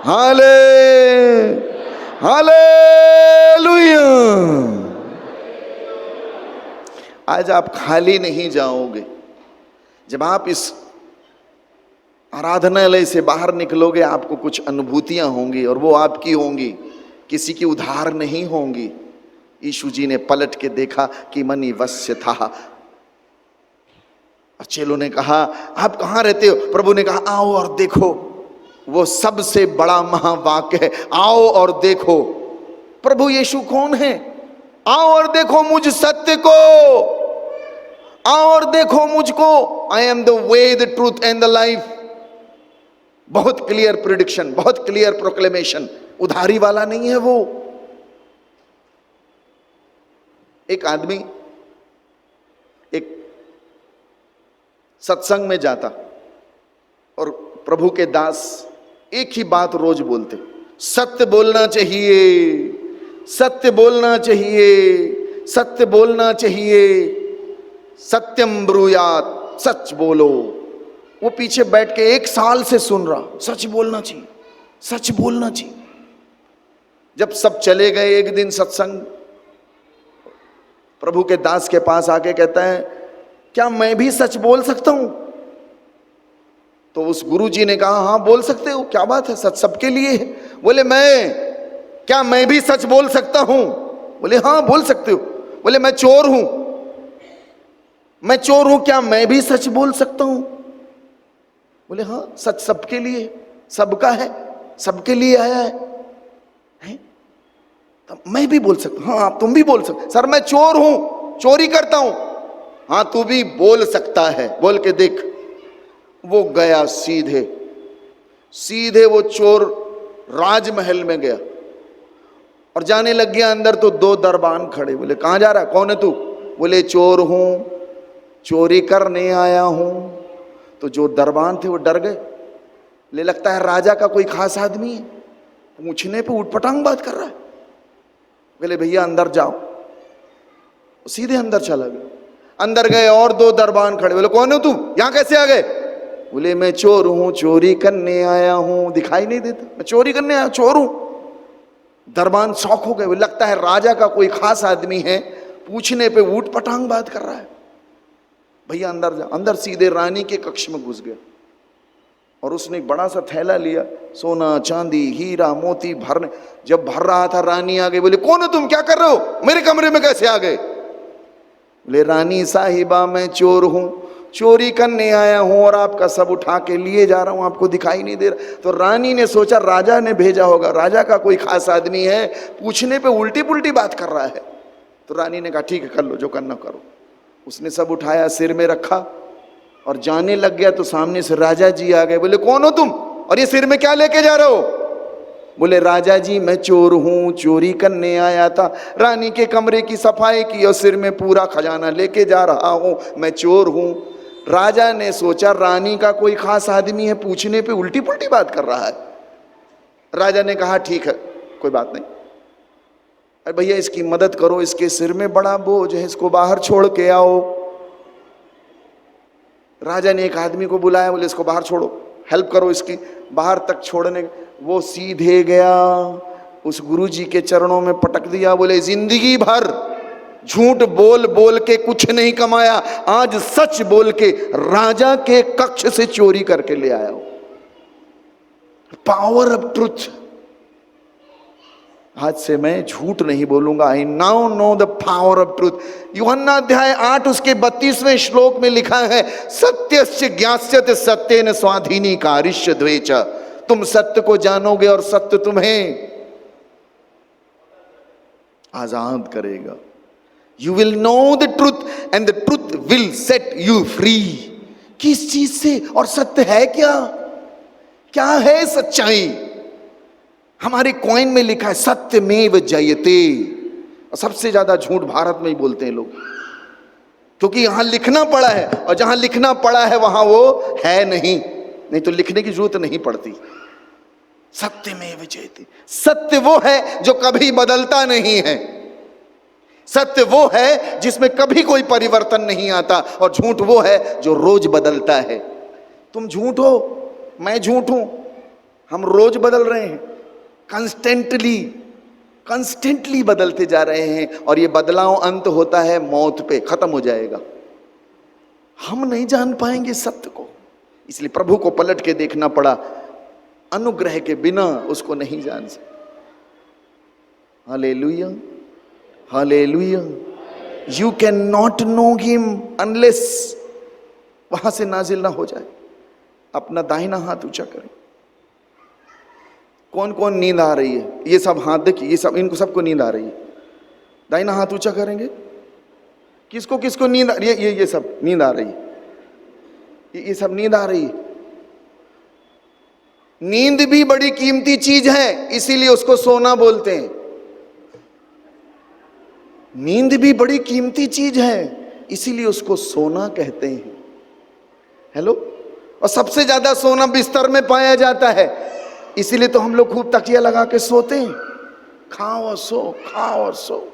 हाले हालेलुया। आज आप खाली नहीं जाओगे। जब आप इस आराधनालय से बाहर निकलोगे आपको कुछ अनुभूतियां होंगी और वो आपकी होंगी, किसी की उधार नहीं होंगी। यीशु जी ने पलट के देखा कि मनी वश्य था। चेलों ने कहा आप कहाँ रहते हो? प्रभु ने कहा आओ और देखो, वो सबसे बड़ा महावाक्य है, आओ और देखो। प्रभु यीशु कौन है? आओ और देखो मुझ सत्य को, आओ और देखो मुझको। I am the way, the truth and the life. बहुत क्लियर प्रिडिक्शन, बहुत क्लियर प्रोक्लेमेशन। उधारी वाला नहीं है वो। एक आदमी एक सत्संग में जाता और प्रभु के दास एक ही बात रोज बोलते, सत्य बोलना चाहिए, सत्य बोलना चाहिए, सत्य बोलना चाहिए, सत्यम ब्रूयात, सच बोलो। वो पीछे बैठ के 1 साल से सुन रहा, सच बोलना चाहिए, सच बोलना चाहिए। जब सब चले गए, एक दिन सत्संग, प्रभु के दास के पास आके कहता है क्या मैं भी सच बोल सकता हूं? तो उस गुरु जी ने कहा हाँ बोल सकते हो, क्या बात है, सच सबके लिए है। बोले क्या मैं भी सच बोल सकता हूं? बोले हाँ बोल सकते हो। बोले मैं चोर हूं, मैं चोर हूं, क्या मैं भी सच बोल सकता हूं? बोले हाँ सच सबके लिए, सबका है, सबके लिए आया है? तो मैं भी बोल सकता हूं। हाँ तुम भी बोल सकते। सर मैं चोर हूं, चोरी करता हूं। हाँ तू भी बोल सकता है, बोल के देख। वो गया सीधे सीधे वो चोर राजमहल में गया और जाने लग गया अंदर तो 2 दरबान खड़े। बोले कहां जा रहा है, कौन है तू? बोले चोर हूं, चोरी करने आया हूं। तो जो दरबान थे वो डर गए, ले लगता है राजा का कोई खास आदमी है, पूछने पे उठपटांग बात कर रहा है। बोले भैया अंदर जाओ। सीधे अंदर चला गया। अंदर गए और दो दरबान खड़े, बोले कौन हो तुम, यहां कैसे आ गए? बोले मैं चोर हूं, चोरी करने आया हूं। दिखाई नहीं देता, मैं चोरी करने आया, चोर हूं। दरबान शौक हो गए, लगता है राजा का कोई खास आदमी है, पूछने पे ऊट पटांग बात कर रहा है। भैया अंदर जा। अंदर सीधे रानी के कक्ष में घुस गया और उसने एक बड़ा सा थैला लिया, सोना चांदी हीरा मोती भरने। जब भर रहा था रानी आ गई, बोले कौन हो तुम, क्या कर रहे हो, मेरे कमरे में कैसे आ गए? बोले रानी साहिबा मैं चोर हूं, चोरी करने आया हूं और आपका सब उठा के लिए जा रहा हूं, आपको दिखाई नहीं दे रहा। तो रानी ने सोचा राजा ने भेजा होगा, राजा का कोई खास आदमी है, पूछने पे उल्टी पुल्टी बात कर रहा है। तो रानी ने कहा ठीक है, कर लो जो करना करो। उसने सब उठाया, सिर में रखा और जाने लग गया तो सामने से राजा जी आ गए। बोले कौन हो तुम और ये सिर में क्या लेके जा रहे हो? बोले राजा जी मैं चोर हूं, चोरी करने आया था, रानी के कमरे की सफाई की और सिर में पूरा खजाना लेके जा रहा हूं, मैं चोर हूं। राजा ने सोचा रानी का कोई खास आदमी है, पूछने पे उल्टी पुल्टी बात कर रहा है। राजा ने कहा ठीक है कोई बात नहीं, अरे भैया इसकी मदद करो, इसके सिर में बड़ा बोझ है, इसको बाहर छोड़ के आओ। राजा ने एक आदमी को बुलाया, बोले इसको बाहर छोड़ो, हेल्प करो इसकी। बाहर तक छोड़ने वो सीधे गया, उस गुरुजी के चरणों में पटक दिया। बोले जिंदगी भर झूठ बोल बोल के कुछ नहीं कमाया, आज सच बोल के राजा के कक्ष से चोरी करके ले आया हूं। Power of truth. आज से मैं झूठ नहीं बोलूंगा। I now know the power of truth. यूहन्ना अध्याय 8 उसके 32वें श्लोक में लिखा है, सत्यस्य ज्ञास्यते सत्येन स्वाधीनी कारिष्य द्वेच। तुम सत्य को जानोगे और सत्य तुम्हें आजाद करेगा। You will know the truth and the truth will set you free. किस चीज से? और सत्य है क्या? क्या है सच्चाई? हमारे कॉइन में लिखा है सत्यमेव जयते। और सबसे ज्यादा झूठ भारत में ही बोलते हैं लोग, क्योंकि यहां लिखना पड़ा है और जहां लिखना पड़ा है वहां वो है नहीं तो लिखने की जरूरत नहीं पड़ती। सत्यमेव जयते। सत्य वो है जो कभी बदलता नहीं है, सत्य वो है जिसमें कभी कोई परिवर्तन नहीं आता, और झूठ वो है जो रोज बदलता है। तुम झूठ हो, मैं झूठ हूं, हम रोज बदल रहे हैं, कंस्टेंटली बदलते जा रहे हैं, और ये बदलाव अंत होता है मौत पे, खत्म हो जाएगा। हम नहीं जान पाएंगे सत्य को, इसलिए प्रभु को पलट के देखना पड़ा। अनुग्रह के बिना उसको नहीं जान सकते। Hallelujah, hallelujah. You can not know him unless वहां से नाजिल ना हो जाए। अपना दाहिना हाथ ऊंचा करें। कौन कौन नींद आ रही है? ये सब हाथ देखिए, ये सब, इनको सबको नींद आ रही है। दाहिना हाथ ऊंचा करेंगे। किसको किसको नींद आ रही है? ये सब नींद आ रही है, ये सब नींद आ रही है। नींद भी बड़ी कीमती चीज है, इसीलिए उसको सोना बोलते हैं। नींद भी बड़ी कीमती चीज है, इसीलिए उसको सोना कहते हैं। हेलो। और सबसे ज्यादा सोना बिस्तर में पाया जाता है, इसीलिए तो हम लोग खूब तकिया लगा के सोते हैं। खाओ और सो, खाओ और सो।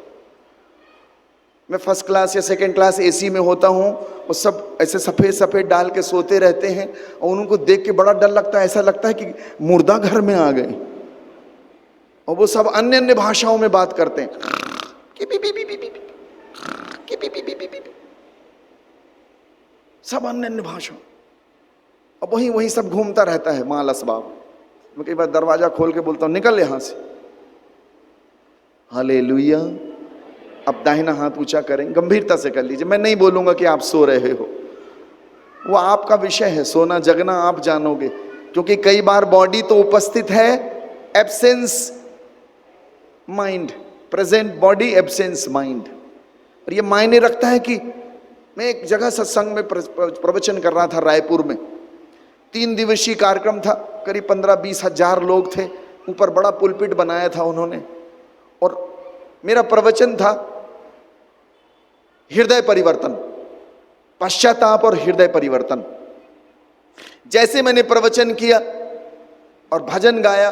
मैं फर्स्ट क्लास या सेकंड क्लास एसी में होता हूँ, वो सब ऐसे सफ़ेद सफ़ेद डाल के सोते रहते हैं, और उनको देख के बड़ा डर लगता है, ऐसा लगता है कि मुर्दा घर में आ गए। और वो सब अन्य अन्य भाषाओं में बात करते हैं, सब अन्य अन्य भाषा। अब वही सब घूमता रहता है माल असबाब। मैं कई बार दरवाजा खोल के बोलता हूँ निकल यहां से। हालेलुया। अब दाहिना हाथ ऊंचा करें, गंभीरता से कर लीजिए। मैं नहीं बोलूंगा कि आप सो रहे हो, वो आपका विषय है। सोना जगना आप जानोगे, क्योंकि कई बार बॉडी तो उपस्थित है, absence mind, present body absence mind. और ये मायने रखता है कि मैं एक जगह सत्संग में प्रवचन कर रहा था रायपुर में। 3 दिवसीय कार्यक्रम था, करीब 15-20 हजार लोग थे। ऊपर बड़ा पुलपिट बनाया था उन्होंने, और मेरा प्रवचन था हृदय परिवर्तन, पश्चाताप और हृदय परिवर्तन। जैसे मैंने प्रवचन किया और भजन गाया,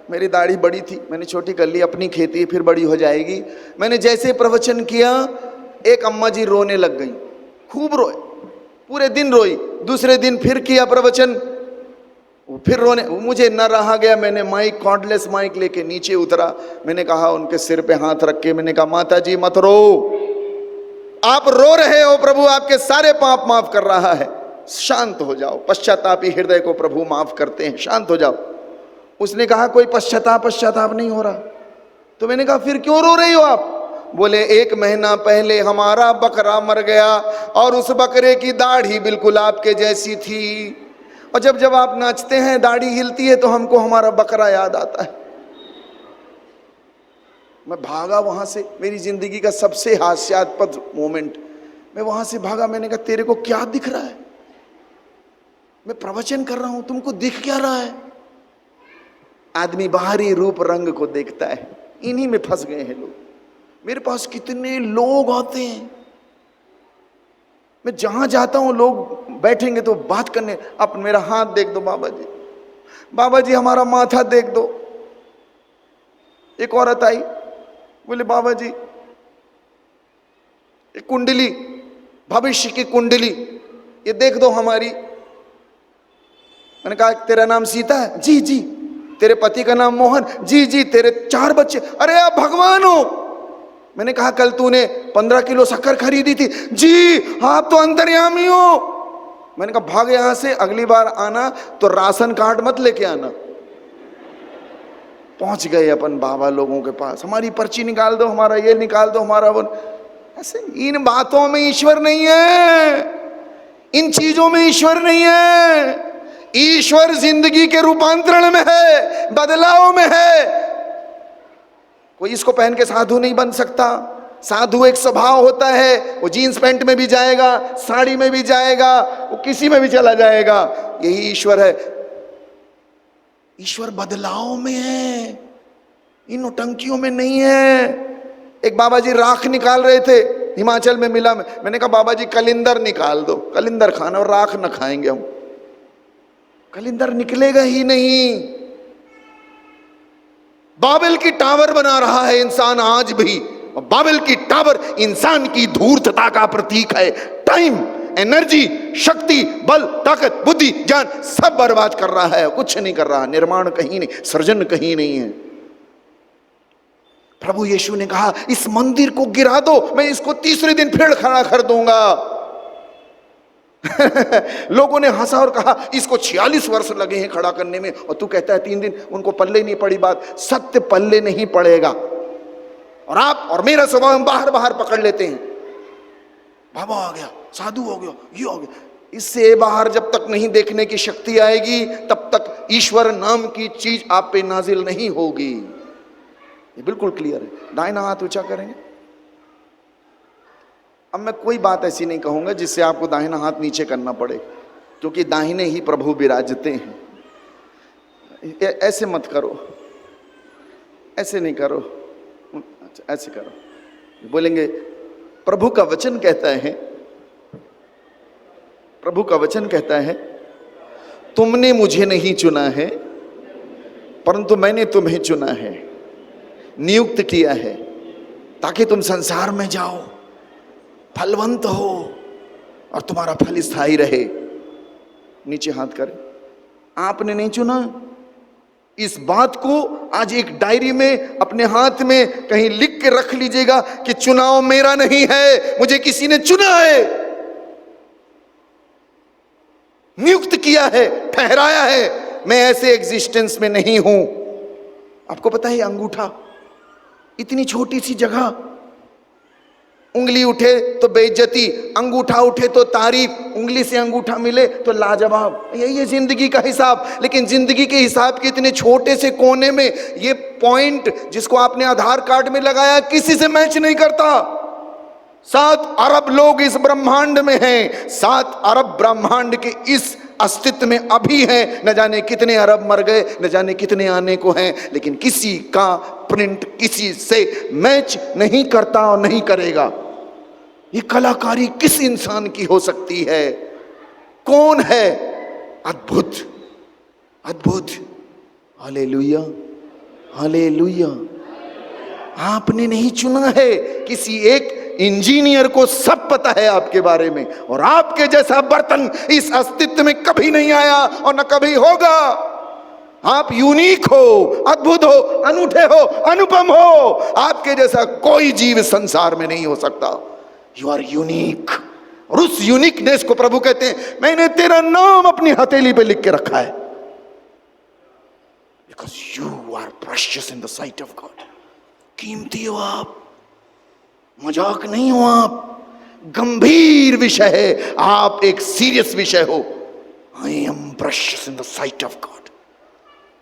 मेरी दाढ़ी बड़ी थी, मैंने छोटी कर ली, अपनी खेती फिर बड़ी हो जाएगी। मैंने जैसे प्रवचन किया, एक अम्मा जी रोने लग गई, खूब रोए, पूरे दिन रोई। दूसरे दिन फिर किया प्रवचन, फिर रोने, मुझे न रहा गया। मैंने माइक, कॉर्डलेस माइक लेके नीचे उतरा। मैंने कहा, उनके सिर पे हाथ रख के मैंने कहा, माता जी मत रो, आप रो रहे हो, प्रभु आपके सारे पाप माफ कर रहा है, शांत हो जाओ। पश्चातापी हृदय को प्रभु माफ करते हैं, शांत हो जाओ। उसने कहा, कोई पश्चाताप नहीं हो रहा। तो मैंने कहा, फिर क्यों रो रही हो आप? बोले, 1 महीना पहले हमारा बकरा मर गया और उस बकरे की दाढ़ी बिल्कुल आपके जैसी थी, और जब जब आप नाचते हैं, दाढ़ी हिलती है, तो हमको हमारा बकरा याद आता है। मैं भागा वहां से, मेरी जिंदगी का सबसे हास्यास्पद मोमेंट। मैं वहां से भागा। मैंने कहा, तेरे को क्या दिख रहा है? मैं प्रवचन कर रहा हूं, तुमको दिख क्या रहा है? आदमी बाहरी रूप रंग को देखता है, इन्हीं में फंस गए हैं लोग। मेरे पास कितने लोग आते हैं, मैं जहां जाता हूं लोग बैठेंगे तो बात करने, आप मेरा हाथ देख दो बाबा जी, बाबा जी हमारा माथा देख दो। एक औरत आई, बोले, बाबा जी एक कुंडली, भविष्य की कुंडली ये देख दो हमारी। मैंने कहा, तेरा नाम सीता है? जी जी। तेरे पति का नाम मोहन? जी जी। तेरे 4 बच्चे? अरे आप भगवान हो। मैंने कहा, कल तूने 15 किलो शक्कर खरीदी थी? जी। आप तो अंतर्यामी हो। मैंने कहा, भाग यहां से, अगली बार आना तो राशन कार्ड मत लेके आना। पहुंच गए अपन बाबा लोगों के पास, हमारी पर्ची निकाल दो, हमारा ये निकाल दो, हमारा वो। ऐसे इन बातों में ईश्वर नहीं है, इन चीजों में ईश्वर नहीं है। ईश्वर जिंदगी के रूपांतरण में है, बदलाव में है। कोई इसको पहन के साधु नहीं बन सकता। साधु एक स्वभाव होता है, वो जीन्स पैंट में भी जाएगा, साड़ी में भी जाएगा, वो किसी में भी चला जाएगा। यही ईश्वर है। ईश्वर बदलाव में है, इन नौटंकियों में नहीं है। एक बाबा जी राख निकाल रहे थे, हिमाचल में मिला। मैंने कहा, बाबा जी कलिंदर निकाल दो, कलिंदर खाना, और राख न खाएंगे हम। कलिंदर निकलेगा ही नहीं। बाबेल की टावर बना रहा है इंसान आज भी, और बाबेल की टावर इंसान की धूर्तता का प्रतीक है। टाइम, एनर्जी, शक्ति, बल, ताकत, बुद्धि, ज्ञान सब बर्बाद कर रहा है, कुछ नहीं कर रहा। निर्माण कहीं नहीं, सृजन कहीं नहीं है। प्रभु यीशु ने कहा, इस मंदिर को गिरा दो, मैं इसको तीसरे दिन फिर खड़ा कर दूंगा। लोगों ने हंसा और कहा, इसको 46 वर्ष लगे हैं खड़ा करने में, और तू कहता है 3 दिन। उनको पल्ले नहीं पड़ी बात। सत्य पल्ले नहीं पड़ेगा। और आप और मेरा स्वभाव, हम बाहर बाहर पकड़ लेते हैं। बाबा आ गया, साधु हो गया, ये हो गया। इससे बाहर जब तक नहीं देखने की शक्ति आएगी, तब तक ईश्वर नाम की चीज आप पे नाजिल नहीं होगी। ये बिल्कुल क्लियर है। दाहिना हाथ ऊंचा करेंगे। अब मैं कोई बात ऐसी नहीं कहूंगा जिससे आपको दाहिना हाथ नीचे करना पड़े, क्योंकि दाहिने ही प्रभु विराजते हैं। ऐसे मत करो, ऐसे नहीं करो, अच्छा ऐसे करो। बोलेंगे, प्रभु का वचन कहता है, प्रभु का वचन कहता है, तुमने मुझे नहीं चुना है, परंतु मैंने तुम्हें चुना है, नियुक्त किया है, ताकि तुम संसार में जाओ, फलवंत हो और तुम्हारा फल स्थायी रहे। नीचे हाथ करें। आपने नहीं चुना। इस बात को आज एक डायरी में अपने हाथ में कहीं लिख के रख लीजिएगा कि चुनाव मेरा नहीं है, मुझे किसी ने चुना है, नियुक्त किया है, ठहराया है। मैं ऐसे एग्जिस्टेंस में नहीं हूं। आपको पता है, अंगूठा, इतनी छोटी सी जगह, उंगली उठे तो बेइज्जती, अंगूठा उठे तो तारीफ, उंगली से अंगूठा मिले तो लाजवाब। यही है जिंदगी का हिसाब। लेकिन जिंदगी के हिसाब के इतने छोटे से कोने में ये पॉइंट जिसको आपने आधार कार्ड में लगाया, किसी से मैच नहीं करता। 7 अरब लोग इस ब्रह्मांड में हैं। 7 अरब ब्रह्मांड के इस अस्तित्व में अभी हैं। न जाने कितने अरब मर गए, न जाने कितने आने को हैं, लेकिन किसी का प्रिंट किसी से मैच नहीं करता और नहीं करेगा। ये कलाकारी किस इंसान की हो सकती है? कौन है? अद्भुत, अद्भुत। Hallelujah, hallelujah. आपने नहीं चुना है, किसी एक इंजीनियर को सब पता है आपके बारे में, और आपके जैसा बर्तन इस अस्तित्व में कभी नहीं आया और न कभी होगा। आप यूनिक हो, अद्भुत हो, अनूठे हो, अनुपम हो। आपके जैसा कोई जीव संसार में नहीं हो सकता। You are unique. और उस यूनिकनेस को प्रभु कहते हैं, मैंने तेरा नाम अपनी हथेली पे लिख के रखा है, because you are precious in the sight of God. कीमती हो आप, मजाक नहीं हो आप, गंभीर विषय है, आप एक सीरियस विषय हो। I am precious in the sight of God.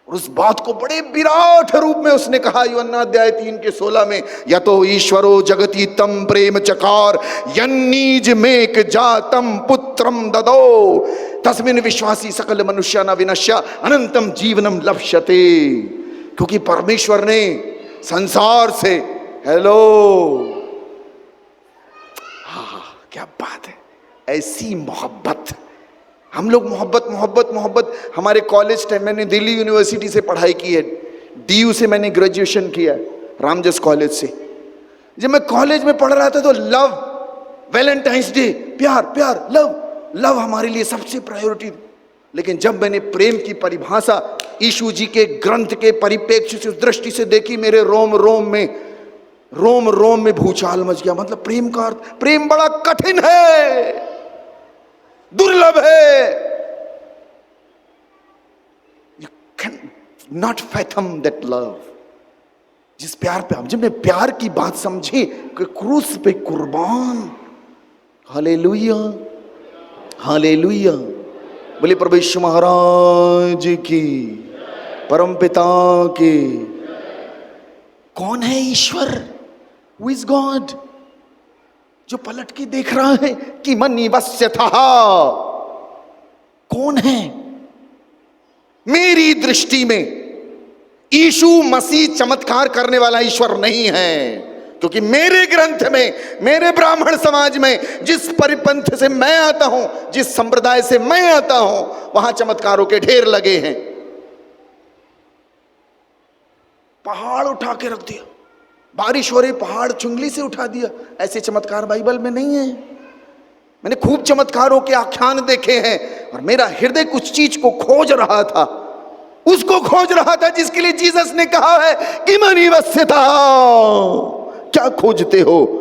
और उस बात को बड़े विराट रूप में उसने कहा यूहन्ना अध्याय 3:16 में, यतो ईश्वरो जगति तम प्रेम चकार यन्नीज मेक जातम पुत्रम ददो तस्मिन् विश्वासी सकल मनुष्य न विनश्य अनंतम जीवनम लप्स्यते। क्योंकि परमेश्वर ने संसार से, हेलो, हाँ क्या बात है, ऐसी मोहब्बत। हम लोग मोहब्बत मोहब्बत मोहब्बत, हमारे कॉलेज टाइम, मैंने दिल्ली यूनिवर्सिटी से पढ़ाई की है, डीयू से मैंने ग्रेजुएशन किया है, रामजस कॉलेज से। जब मैं कॉलेज में पढ़ रहा था तो लव, वैलेंटाइंस डे, प्यार प्यार, लव लव हमारे लिए सबसे प्रायोरिटी। लेकिन जब मैंने प्रेम की परिभाषा यीशु जी के ग्रंथ के परिप्रेक्ष्य से, उस दृष्टि से देखी, मेरे रोम रोम में भूचाल मच गया। मतलब प्रेम का अर्थ, प्रेम बड़ा कठिन है, दुर्लभ है। You can not fathom that love. जिस प्यार पे, जब मैं प्यार की बात समझी कि क्रूस पे कुर्बान, हालेलुया हालेलुया, बोले प्रभु यीशु महाराज की, परम पिता की। कौन है ईश्वर? Who is God? जो पलट के देख रहा है कि मन निवस्य था। कौन है? मेरी दृष्टि में यीशु मसीह चमत्कार करने वाला ईश्वर नहीं है, क्योंकि मेरे ग्रंथ में, मेरे ब्राह्मण समाज में, जिस परिपंथ से मैं आता हूं, जिस संप्रदाय से मैं आता हूं, वहां चमत्कारों के ढेर लगे हैं। पहाड़ उठा के रख दिया, बारिश हो रही, पहाड़ चुंगली से उठा दिया, ऐसे चमत्कार बाइबल में नहीं है। मैंने खूब चमत्कारों के आख्यान देखे हैं, और मेरा हृदय कुछ चीज को खोज रहा था, उसको खोज रहा था जिसके लिए जीसस ने कहा है कि मनी वस्यता। क्या खोजते हो?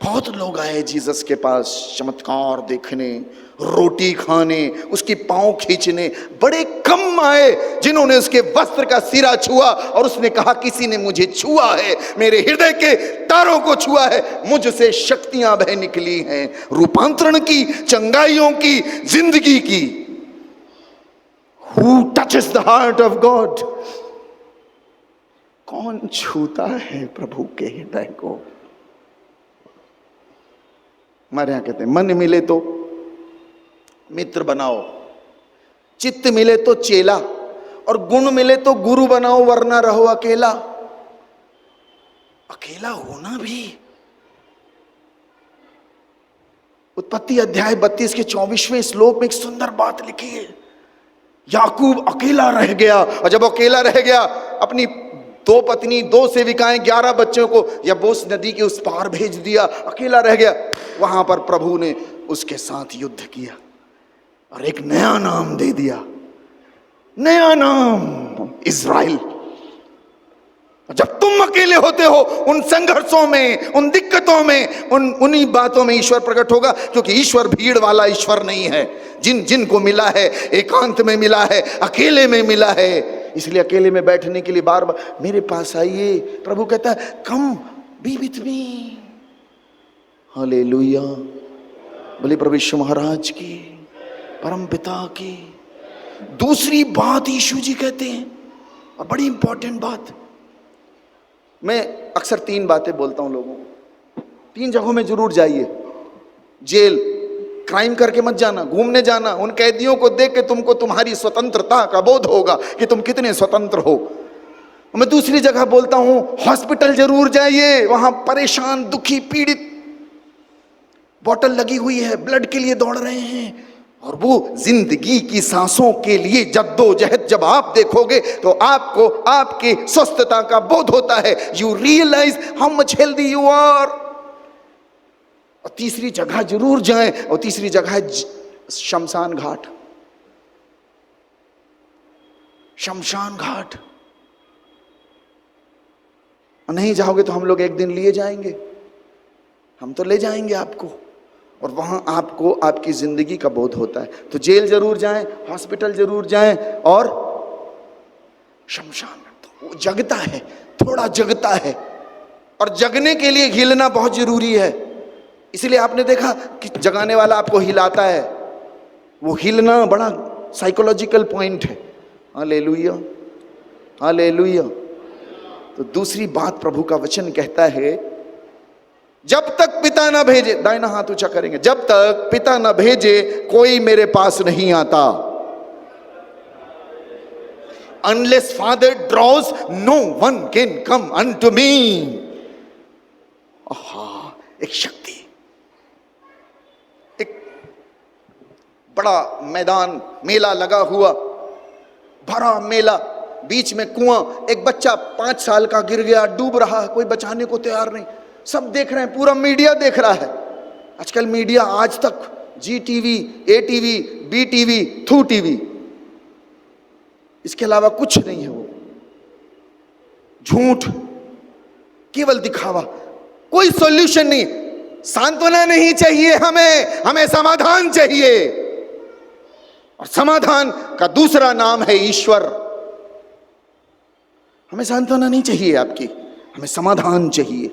बहुत लोग आए जीसस के पास चमत्कार देखने, रोटी खाने, उसकी पांव खींचने। बड़े कम आए जिन्होंने उसके वस्त्र का सिरा छुआ और उसने कहा, किसी ने मुझे छुआ है, मेरे हृदय के तारों को छुआ है, मुझसे शक्तियां बह निकली हैं, रूपांतरण की, चंगाइयों की, जिंदगी की। Who touches the heart of God? कौन छूता है प्रभु के हृदय को? हमारे यहां कहते हैं, मन मिले तो मित्र बनाओ, चित्त मिले तो चेला, और गुण मिले तो गुरु बनाओ, वरना रहो अकेला। अकेला होना भी। उत्पत्ति अध्याय 32 के 24वें श्लोक में एक सुंदर बात लिखी है। याकूब अकेला रह गया, और जब अकेला रह गया, अपनी 2 पत्नी, 2 सेविकाएं, 11 बच्चों को यबोस नदी के उस पार भेज दिया, अकेला रह गया। वहां पर प्रभु ने उसके साथ युद्ध किया और एक नया नाम दे दिया, नया नाम इज़राइल। जब तुम अकेले होते हो, उन संघर्षों में, उन दिक्कतों में, उन्हीं बातों में ईश्वर प्रकट होगा, क्योंकि ईश्वर भीड़ वाला ईश्वर नहीं है। जिन को मिला है, एकांत में मिला है, अकेले में मिला है। इसलिए अकेले में बैठने के लिए बार बार मेरे पास आइए। प्रभु कहता है, कम बी विथ मी। हालेलुया, बोले प्रभु यीशु महाराज की, परम पिता की। दूसरी बात यीशु जी कहते हैं, और बड़ी इंपॉर्टेंट बात, मैं अक्सर 3 बातें बोलता हूं लोगों को। 3 जगहों में जरूर जाइए। जेल, क्राइम करके मत जाना, घूमने जाना। उन कैदियों को देख के तुमको तुम्हारी स्वतंत्रता का बोध होगा कि तुम कितने स्वतंत्र हो। मैं दूसरी जगह बोलता हूं, हॉस्पिटल जरूर जाइए। वहां परेशान, दुखी, पीड़ित, बोतल लगी हुई है, ब्लड के लिए दौड़ रहे हैं, और वो जिंदगी की सांसों के लिए जद्दोजहद जब आप देखोगे तो आपको आपकी स्वस्थता का बोध होता है। You realize how much healthy you are. और तीसरी जगह जरूर जाएं, और तीसरी जगह है शमशान घाट। शमशान घाट नहीं जाओगे तो हम लोग एक दिन लिए जाएंगे, हम तो ले जाएंगे आपको, और वहां आपको आपकी जिंदगी का बोध होता है। तो जेल जरूर जाएं, हॉस्पिटल जरूर जाएं, और शमशान तो वो जगता है, थोड़ा जगता है, और जगने के लिए हिलना बहुत जरूरी है। इसलिए आपने देखा कि जगाने वाला आपको हिलाता है, वो हिलना बड़ा साइकोलॉजिकल पॉइंट है। Hallelujah, hallelujah. तो दूसरी बात प्रभु का वचन कहता है, जब तक पिता ना भेजे, दाहिना हाथ ऊंचा करेंगे, जब तक पिता ना भेजे कोई मेरे पास नहीं आता। Unless father draws no one can come unto me. एक शक्ति, एक बड़ा मैदान, मेला लगा हुआ, भरा मेला, बीच में कुआं, एक बच्चा 5 साल का गिर गया, डूब रहा है, कोई बचाने को तैयार नहीं। सब देख रहे हैं, पूरा मीडिया देख रहा है। आजकल मीडिया आज तक जी टीवी, ए टीवी, बी टीवी, थू टीवी, इसके अलावा कुछ नहीं है। वो झूठ, केवल दिखावा, कोई सॉल्यूशन नहीं। सांत्वना नहीं चाहिए हमें, हमें समाधान चाहिए, और समाधान का दूसरा नाम है ईश्वर। हमें सांत्वना नहीं चाहिए आपकी, हमें समाधान चाहिए।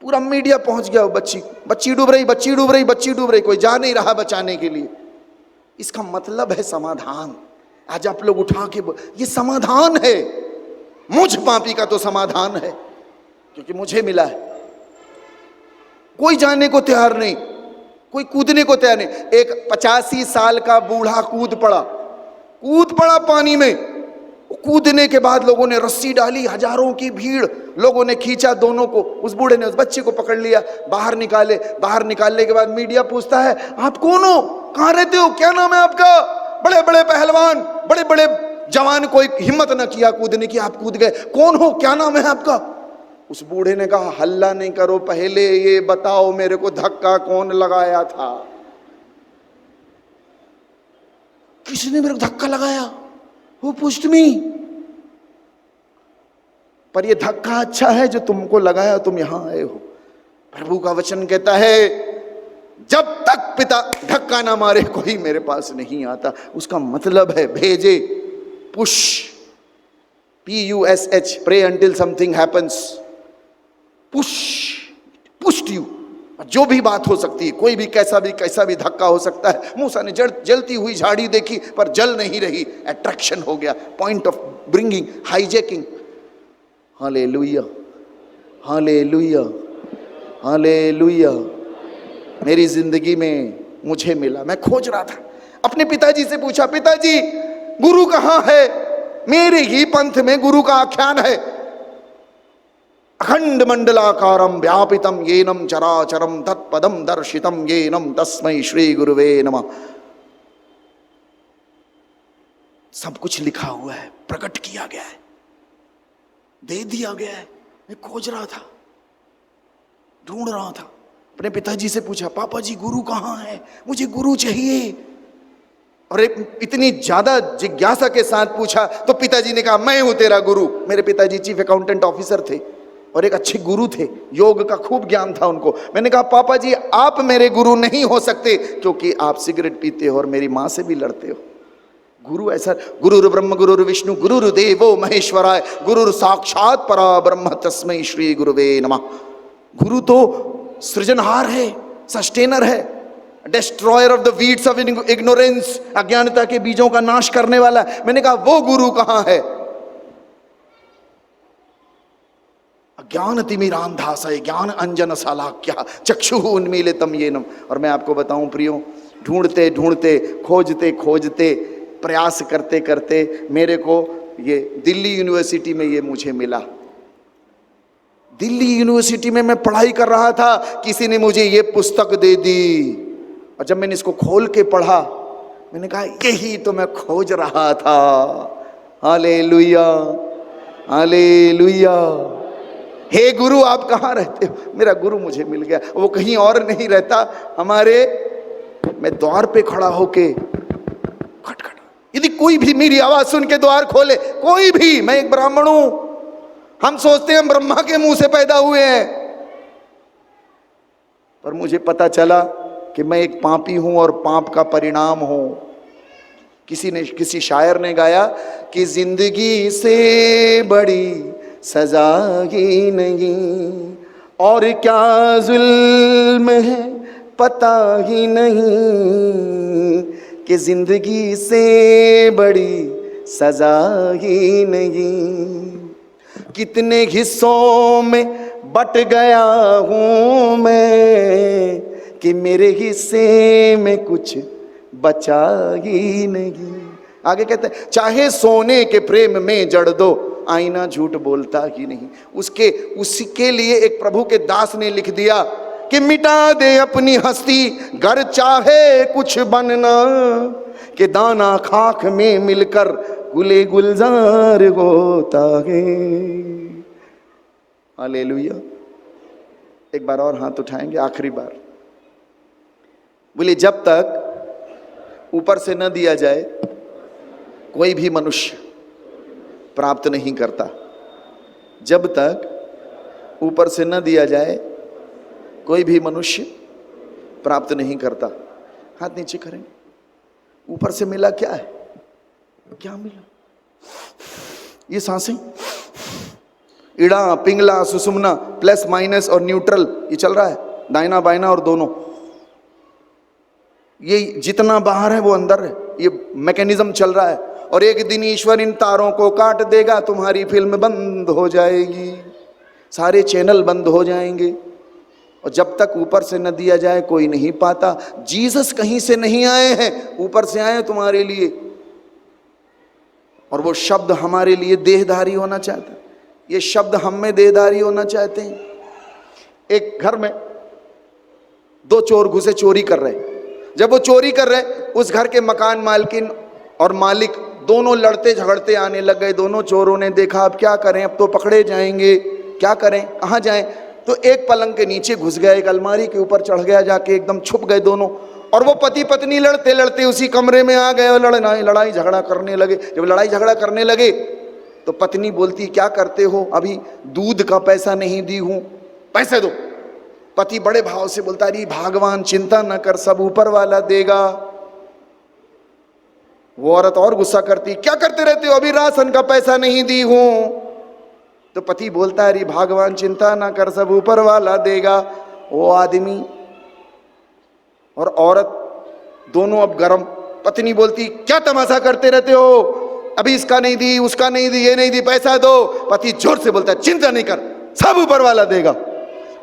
पूरा मीडिया पहुंच गया, बच्ची डूब रही, बच्ची डूब रही, बच्ची डूब रही, कोई जा नहीं रहा बचाने के लिए। इसका मतलब है समाधान। आज आप लोग उठा के, ये समाधान है। मुझ पापी का तो समाधान है, क्योंकि मुझे मिला है। कोई जाने को तैयार नहीं, कोई कूदने को तैयार नहीं। एक 85 साल का बूढ़ा कूद पड़ा पानी में। कूदने के बाद लोगों ने रस्सी डाली, हजारों की भीड़, लोगों ने खींचा दोनों को, उस बूढ़े ने उस बच्चे को पकड़ लिया, बाहर निकाले। बाहर निकालने के बाद मीडिया पूछता है, आप कौन हो, कहां रहते हो, क्या नाम है आपका? बड़े बड़े पहलवान, बड़े बड़े जवान, कोई हिम्मत न किया कूदने की, आप कूद गए, कौन हो, क्या नाम है आपका? उस बूढ़े ने कहा, हल्ला नहीं करो, पहले ये बताओ मेरे को धक्का कौन लगाया था? किसने मेरे को धक्का लगाया? वो पूछत मी। पर ये धक्का अच्छा है जो तुमको लगाया, तुम यहां आए हो। प्रभु का वचन कहता है, जब तक पिता धक्का ना मारे कोई मेरे पास नहीं आता। उसका मतलब है भेजे, push, PUSH, pray until something happens, pushed you। जो भी बात हो सकती है, कोई भी कैसा भी धक्का हो सकता है। मूसा ने जलती हुई झाड़ी देखी पर जल नहीं रही, अट्रैक्शन हो गया, point of bringing, hijacking. Hallelujah, hallelujah, hallelujah. मेरी जिंदगी में मुझे मिला, मैं खोज रहा था। अपने पिताजी से पूछा, पिताजी गुरु कहाँ है? मेरे ही पंथ में गुरु का आख्यान है, अखंड मंडलाकारम व्यापितम येनम चराचरम तत्पदम दर्शितम येनम तस्मै श्री गुरुवे नमः। सब कुछ लिखा हुआ है, प्रकट किया गया है, दे दिया गया है। मैं खोज रहा था, ढूंढ रहा था। अपने पिताजी से पूछा, पापा जी गुरु कहाँ है, मुझे गुरु चाहिए। और इतनी ज्यादा जिज्ञासा के साथ पूछा तो पिताजी ने कहा, मैं हूं तेरा गुरु। मेरे पिताजी चीफ अकाउंटेंट ऑफिसर थे और एक अच्छे गुरु थे, योग का खूब ज्ञान था उनको। मैंने कहा, पापा जी आप मेरे गुरु नहीं हो सकते, क्योंकि आप सिगरेट पीते हो और मेरी माँ से भी लड़ते हो। गुरु ऐसा, गुरुर् ब्रह्म गुरुर् विष्णु गुरुर्देवो महेश्वराय गुरुर् साक्षात परा ब्रह्म तस्मै श्री गुरुवे नमः। गुरु तो सृजनहार है, सस्टेनर है, destroyer of the weeds of ignorance, अज्ञानता के बीजों का नाश करने वाला। मैंने कहा, वो गुरु कहां है? ज्ञानतिमिरांधासय ज्ञान अंजन सालाक्या चक्षुः उन्मीलितम येनम। और मैं आपको बताऊं प्रियो, ढूंढते ढूंढते, खोजते खोजते, प्रयास करते करते मेरे को ये दिल्ली यूनिवर्सिटी में ये मुझे मिला। दिल्ली यूनिवर्सिटी में मैं पढ़ाई कर रहा था, किसी ने मुझे ये पुस्तक दे दी, और जब मैंने इसको खोल के पढ़ा, मैंने कहा यही तो मैं खोज रहा था। Hallelujah, hallelujah. हे गुरु आप कहाँ रहते हो? मेरा गुरु मुझे मिल गया, वो कहीं और नहीं रहता, हमारे, मैं द्वार पे खड़ा होके खटखट, यदि कोई भी मेरी आवाज सुन के द्वार खोले, कोई भी, मैं एक ब्राह्मण हूं, हम सोचते हैं हम ब्रह्मा के मुंह से पैदा हुए हैं, पर मुझे पता चला कि मैं एक पापी हूं और पाप का परिणाम हूं। किसी शायर ने गाया कि जिंदगी से बड़ी सजा ही नहीं, और क्या जुल्म है पता ही नहीं, कि जिंदगी से बड़ी सजा ही नहीं। कितने हिस्सों में बट गया हूं मैं, कि मेरे हिस्से में कुछ बचा ही नहीं। आगे कहते हैं, चाहे सोने के प्रेम में जड़ दो, आईना झूठ बोलता ही नहीं। उसके लिए एक प्रभु के दास ने लिख दिया कि मिटा दे अपनी हस्ती, घर चाहे कुछ बनना, कि दाना खाक में मिलकर गुले गुलजार होता है। हालेलुया। एक बार और हाथ उठाएंगे, आखिरी बार। बोले जब तक ऊपर से न दिया जाए कोई भी मनुष्य प्राप्त नहीं करता। जब तक ऊपर से न दिया जाए कोई भी मनुष्य प्राप्त नहीं करता। हाथ नीचे करें। ऊपर से मिला क्या है? क्या मिला? ये सांसें, इड़ा पिंगला सुषुम्ना, प्लस माइनस और न्यूट्रल, ये चल रहा है, दाहिना बाइना और दोनों। ये जितना बाहर है वो अंदर है, ये मैकेनिज्म चल रहा है। और एक दिन ईश्वर इन तारों को काट देगा, तुम्हारी फिल्म बंद हो जाएगी, सारे चैनल बंद हो जाएंगे। और जब तक ऊपर से न दिया जाए कोई नहीं पाता। जीसस कहीं से नहीं आए हैं, ऊपर से आए तुम्हारे लिए। और वो शब्द हमारे लिए देहधारी होना चाहता है। ये शब्द हम में देहधारी होना चाहते हैं। एक घर में दो चोर घुसे, चोरी कर रहे। जब वो चोरी कर रहे, उस घर के मकान मालकिन और मालिक दोनों लड़ते झगड़ते आने लग गए। दोनों चोरों ने देखा अब क्या करें, अब तो पकड़े जाएंगे, क्या करें, कहाँ जाएं? तो एक पलंग के नीचे घुस गया, एक अलमारी के ऊपर चढ़ गया, जाके एकदम छुप गए दोनों। और वो पति पत्नी लड़ते लड़ते उसी कमरे में आ गए और लड़ाई झगड़ा करने लगे। जब लड़ाई झगड़ा करने लगे तो पत्नी बोलती क्या करते हो, अभी दूध का पैसा नहीं दी हूं, पैसे दो। पति बड़े भाव से बोलता अरे भगवान चिंता न कर, सब ऊपर वाला देगा। वो औरत और गुस्सा करती क्या करते रहते हो, अभी राशन का पैसा नहीं दी हूं। तो पति बोलता अरे भगवान चिंता ना कर, सब ऊपर वाला देगा। वो आदमी और औरत दोनों अब गरम। पत्नी बोलती क्या तमाशा करते रहते हो, अभी इसका नहीं दी, उसका नहीं दी, ये नहीं दी, पैसा दो। पति जोर से बोलता है चिंता नहीं कर, सब ऊपर वाला देगा।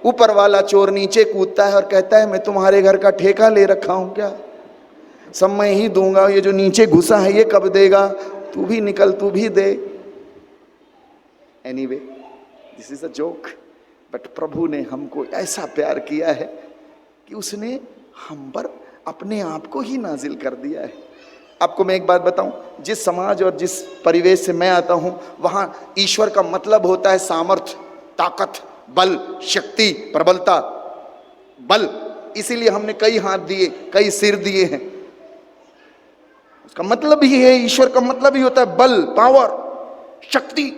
ऊपर वाला चोर नीचे कूदता है और कहता है मैं तुम्हारे घर का ठेका ले रखा हूं क्या, सब मैं ही दूंगा, ये जो नीचे घुसा है ये कब देगा, तू भी निकल, तू भी दे। Anyway this is a joke, but प्रभु ने हमको ऐसा प्यार किया है कि उसने हम पर अपने आप को ही नाजिल कर दिया है। आपको मैं एक बात बताऊं, जिस समाज और जिस परिवेश से मैं आता हूं वहां ईश्वर का मतलब होता है सामर्थ्य, ताकत, बल, शक्ति, प्रबलता, बल। इसीलिए हमने कई हाथ दिए, कई सिर दिए हैं। उसका मतलब ही है, ईश्वर का मतलब ही होता है बल, पावर, शक्ति।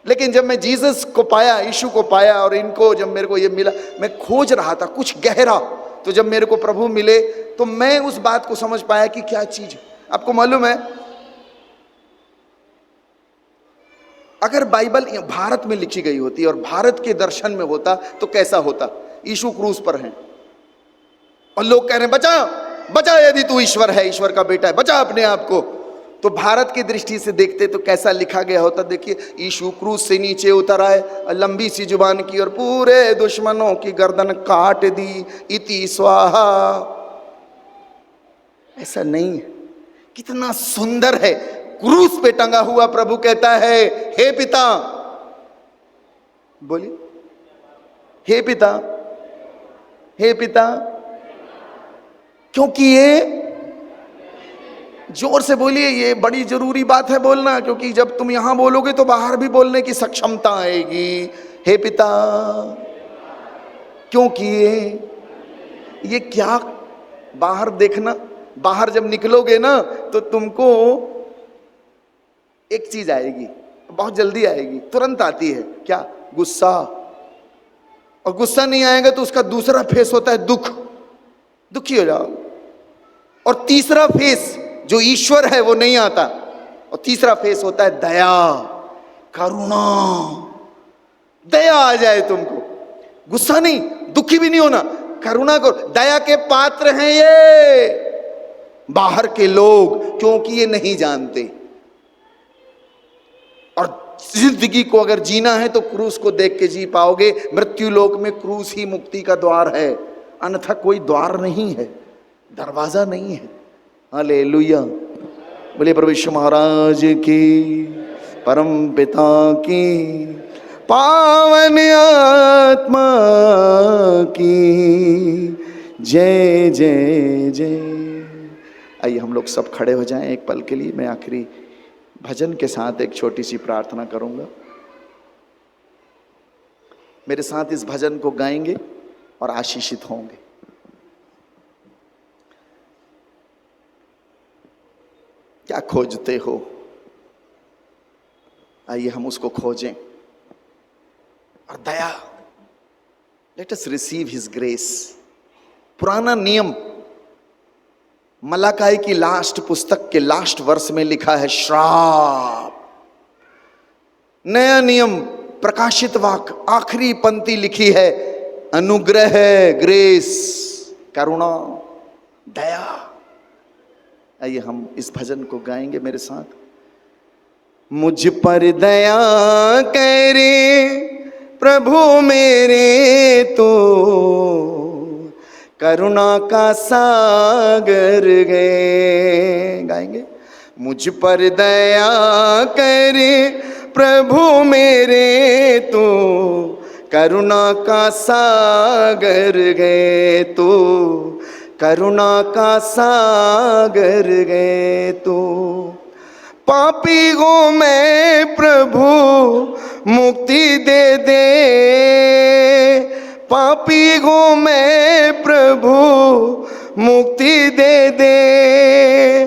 लेकिन जब मैं जीसस को पाया, यीशु को पाया, और इनको जब मेरे को ये मिला, मैं खोज रहा था कुछ गहरा, तो जब मेरे को प्रभु मिले तो मैं उस बात को समझ पाया कि क्या चीज है। आपको मालूम है अगर बाइबल भारत में लिखी गई होती और भारत के दर्शन में होता तो कैसा होता। यीशु क्रूस पर हैं और लोग कह रहे हैं बचा बचा, यदि तू ईश्वर है, ईश्वर का बेटा है, बचा अपने आप को। तो भारत की दृष्टि से देखते तो कैसा लिखा गया होता। देखिए यीशु क्रूस से नीचे उतर आए, लंबी सी जुबान की और पूरे दुश्मनों की गर्दन काट दी, इति स्वाहा। ऐसा नहीं है। कितना सुंदर है, क्रूस पे टंगा हुआ प्रभु कहता है हे पिता, बोलिए हे पिता, हे पिता, क्योंकि ये, जोर से बोलिए, ये बड़ी जरूरी बात है बोलना, क्योंकि जब तुम यहां बोलोगे तो बाहर भी बोलने की सक्षमता आएगी। हे पिता, क्योंकि ये क्या, बाहर देखना, बाहर जब निकलोगे ना तो तुमको एक चीज आएगी, बहुत जल्दी आएगी, तुरंत आती है, क्या? गुस्सा। और गुस्सा नहीं आएगा तो उसका दूसरा फेस होता है दुख, दुखी हो जाओ। और तीसरा फेस जो ईश्वर है वो नहीं आता, और तीसरा फेस होता है दया, करुणा। दया आ जाए तुमको, गुस्सा नहीं, दुखी भी नहीं होना, करुणा करो। दया के पात्र हैं ये बाहर के लोग, क्योंकि ये नहीं जानते। और जिंदगी को अगर जीना है तो क्रूस को देख के जी पाओगे। मृत्यु लोक में क्रूस ही मुक्ति का द्वार है, अन्यथा कोई द्वार नहीं है, दरवाजा नहीं है। हालेलुया। बोले प्रभु यीशु महाराज की, परम पिता की, पावन आत्मा की जय जय जय। आइए हम लोग सब खड़े हो जाएं एक पल के लिए। मैं आखिरी भजन के साथ एक छोटी सी प्रार्थना करूंगा। मेरे साथ इस भजन को गाएंगे और आशीषित होंगे। क्या खोजते हो? आइए हम उसको खोजें। और दया, let us receive his grace. पुराना नियम मलाकाई की लास्ट पुस्तक के लास्ट वर्ष में लिखा है श्राप। नया नियम प्रकाशित वाक्य आखिरी पंक्ति लिखी है अनुग्रह, ग्रेस, करुणा, दया। आइए हम इस भजन को गाएंगे मेरे साथ। मुझ पर दया करे प्रभु मेरे, तो करुणा का सागर गए। गाएंगे। मुझ पर दया करे प्रभु मेरे, तो करुणा का सागर गए, तो करुणा का सागर गए। तो पापी को मैं प्रभु मुक्ति दे दे, पापी को मैं प्रभु मुक्ति दे दे,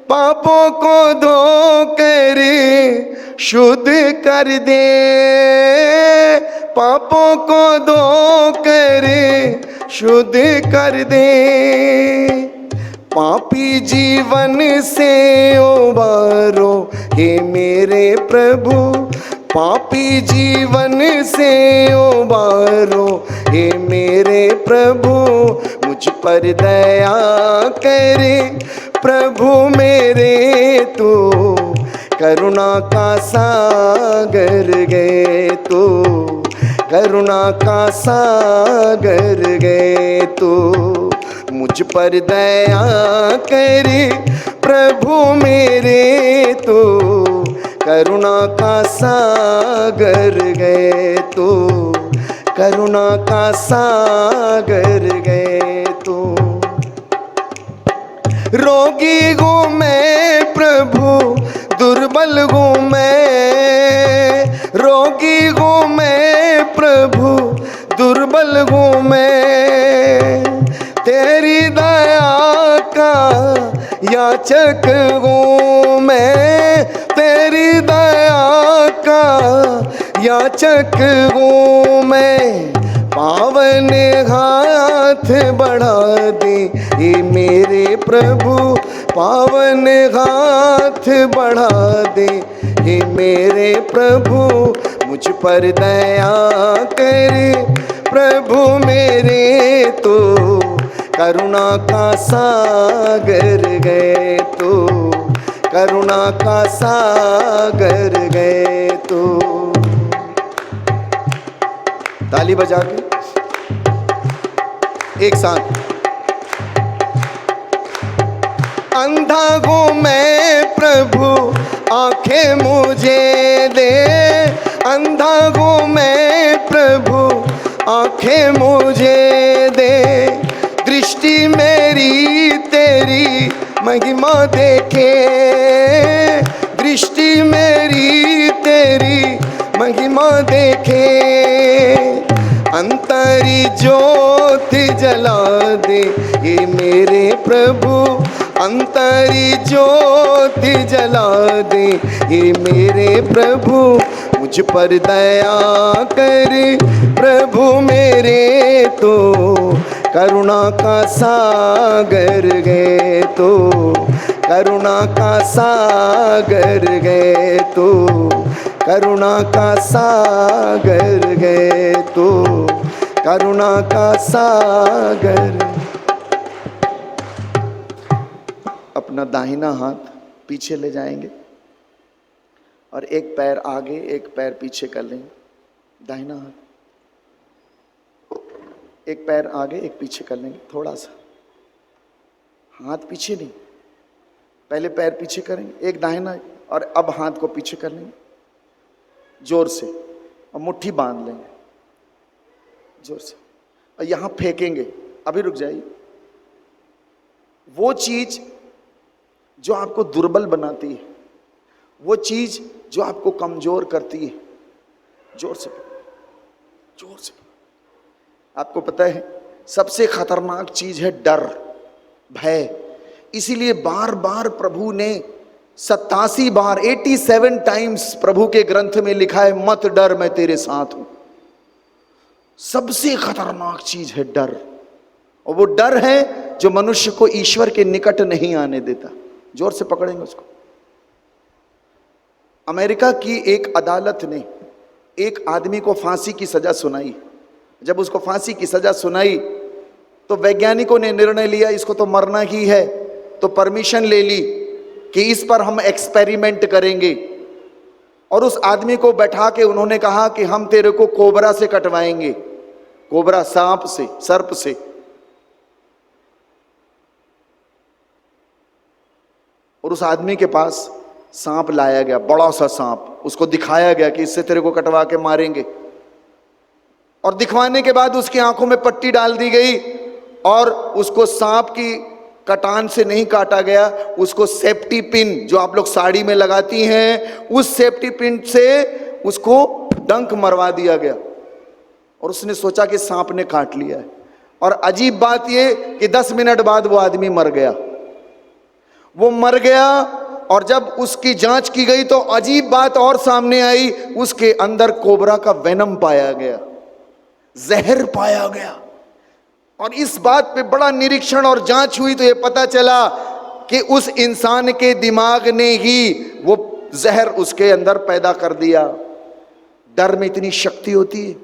पापों को धो कर शुद्ध कर दे, पापों को धो कर शुद्ध कर दे। पापी जीवन से उबारो हे मेरे प्रभु, पापी जीवन से उबारो हे मेरे प्रभु। मुझ पर दया करे प्रभु मेरे, तो करुणा का सागर गए, तो करुणा का सागर गए। तो मुझ पर दया करे प्रभु मेरे, तो करुणा का सागर गए, तो करुणा का सागर गए। तो रोगी हूँ मैं प्रभु, दुर्बल हूँ मैं, रोगी हूँ मैं प्रभु, दुर्बल हूँ मैं, तेरी दया का याचक हूँ मैं, तेरी दया का याचक हूँ मैं। पावन हाथ बढ़ा दे ये मेरे प्रभु, पावन हाथ बढ़ा दे ये मेरे प्रभु। मुझ पर दया करे प्रभु मेरे, तो करुणा का सागर गए, तो करुणा का सागर गए। तो ताली बजा के एक साथ। अंधा हूँ मैं प्रभु आंखें मुझे दे, अंधा हूँ मैं प्रभु आंखें मुझे दे, दृष्टि मेरी महिमा देखे, दृष्टि मेरी तेरी महिमा देखे। अंतरी ज्योति जला दे ये मेरे प्रभु, अंतरी ज्योति जला दे ये मेरे प्रभु। मुझ पर दया कर प्रभु मेरे, तो करुणा का सागर गए, तो करुणा का सागर गए, तो करुणा का सागर गए, तो करुणा का सागर। अपना दाहिना हाथ पीछे ले जाएंगे और एक पैर आगे एक पैर पीछे कर लेंगे। दाहिना हाथ एक पैर आगे एक पीछे कर लेंगे, थोड़ा सा हाथ पीछे नहीं, पहले पैर पीछे करेंगे एक दाहिना, और अब हाथ को पीछे कर लेंगे जोर से, और मुट्ठी बांध लेंगे जोर से, और यहां फेंकेंगे। अभी रुक जाइए। वो चीज जो आपको दुर्बल बनाती है, वो चीज जो आपको कमजोर करती है, जोर से जोर से। आपको पता है सबसे खतरनाक चीज है डर, भय। इसीलिए बार बार प्रभु ने 87 बार 87 टाइम्स प्रभु के ग्रंथ में लिखा है, मत डर मैं तेरे साथ हूं। सबसे खतरनाक चीज है डर, और वो डर है जो मनुष्य को ईश्वर के निकट नहीं आने देता। जोर से पकड़ेंगे उसको। अमेरिका की एक अदालत ने एक आदमी को फांसी की सजा सुनाई। जब उसको फांसी की सजा सुनाई तो वैज्ञानिकों ने निर्णय लिया इसको तो मरना ही है, तो परमिशन ले ली कि इस पर हम एक्सपेरिमेंट करेंगे। और उस आदमी को बैठा के उन्होंने कहा कि हम तेरे को कोबरा से कटवाएंगे, कोबरा सांप से, सर्प से। और उस आदमी के पास सांप लाया गया, बड़ा सा सांप, उसको दिखाया गया कि इससे तेरे को कटवा के मारेंगे। और दिखवाने के बाद उसकी आंखों में पट्टी डाल दी गई और उसको सांप की कटान से नहीं काटा गया, उसको सेफ्टी पिन जो आप लोग साड़ी में लगाती हैं, उस सेफ्टी पिन से उसको डंक मरवा दिया गया। और उसने सोचा कि सांप ने काट लिया है। और अजीब बात ये कि 10 मिनट बाद वो आदमी मर गया। वो मर गया और जब उसकी जांच की गई तो अजीब बात और सामने आई, उसके अंदर कोबरा का वेनम पाया गया, जहर पाया गया। और इस बात पे बड़ा निरीक्षण और जांच हुई तो ये पता चला कि उस इंसान के दिमाग ने ही वो जहर उसके अंदर पैदा कर दिया। डर में इतनी शक्ति होती है,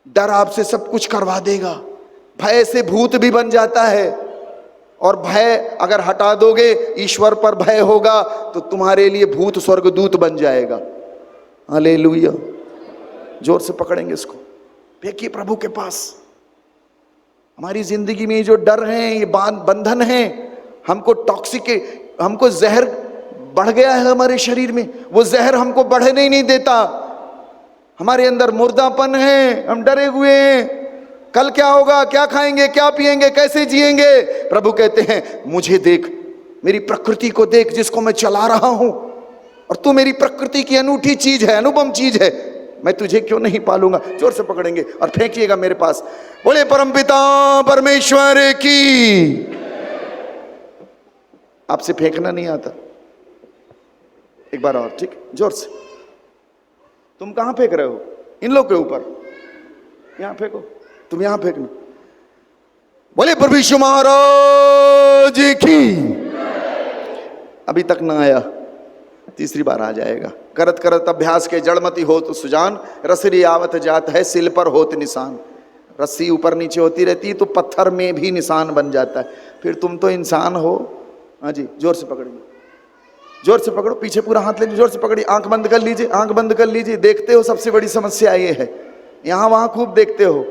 डर आपसे सब कुछ करवा देगा। भय से भूत भी बन जाता है, और भय अगर हटा दोगे, ईश्वर पर भय होगा तो तुम्हारे लिए भूत स्वर्गदूत बन जाएगा। हालेलुया। जोर से पकड़ेंगे इसको, फेंकिए प्रभु के पास। हमारी जिंदगी में जो डर हैं, ये बंधन हैं, हमको टॉक्सिक, हमको जहर बढ़ गया है हमारे शरीर में, वो जहर हमको बढ़ने ही नहीं देता। हमारे अंदर मुर्दापन है, हम डरे हुए हैं, कल क्या होगा, क्या खाएंगे, क्या पिएंगे, कैसे जिएंगे। प्रभु कहते हैं मुझे देख, मेरी प्रकृति को देख जिसको मैं चला रहा हूं, और तू मेरी प्रकृति की अनूठी चीज है, अनुपम चीज है, मैं तुझे क्यों नहीं पालूंगा। जोर से पकड़ेंगे और फेंकिएगा मेरे पास। बोले परमपिता परमेश्वर की। आपसे फेंकना नहीं आता, एक बार और, ठीक, जोर से। तुम कहां फेंक रहे हो? इन लोग के ऊपर, यहां फेंको, तुम यहां फेंकना। बोले प्रभु यीशु महाराज की। अभी तक ना आया, तीसरी बार आ जाएगा। करत करत अभ्यास के जड़मती होत सुजान, रसरी आवत जात है सिल पर होत निशान। रस्सी ऊपर नीचे होती रहती है तो पत्थर में भी निशान बन जाता है। फिर तुम तो इंसान हो। हाँ जी, जोर से पकड़िए, जोर से पकड़ो, पीछे पूरा हाथ लेंगे, जोर से पकड़िए, आंख बंद कर लीजिए, आंख बंद कर लीजिए। देखते हो सबसे बड़ी समस्या ये है, यहां वहां खूब देखते हो।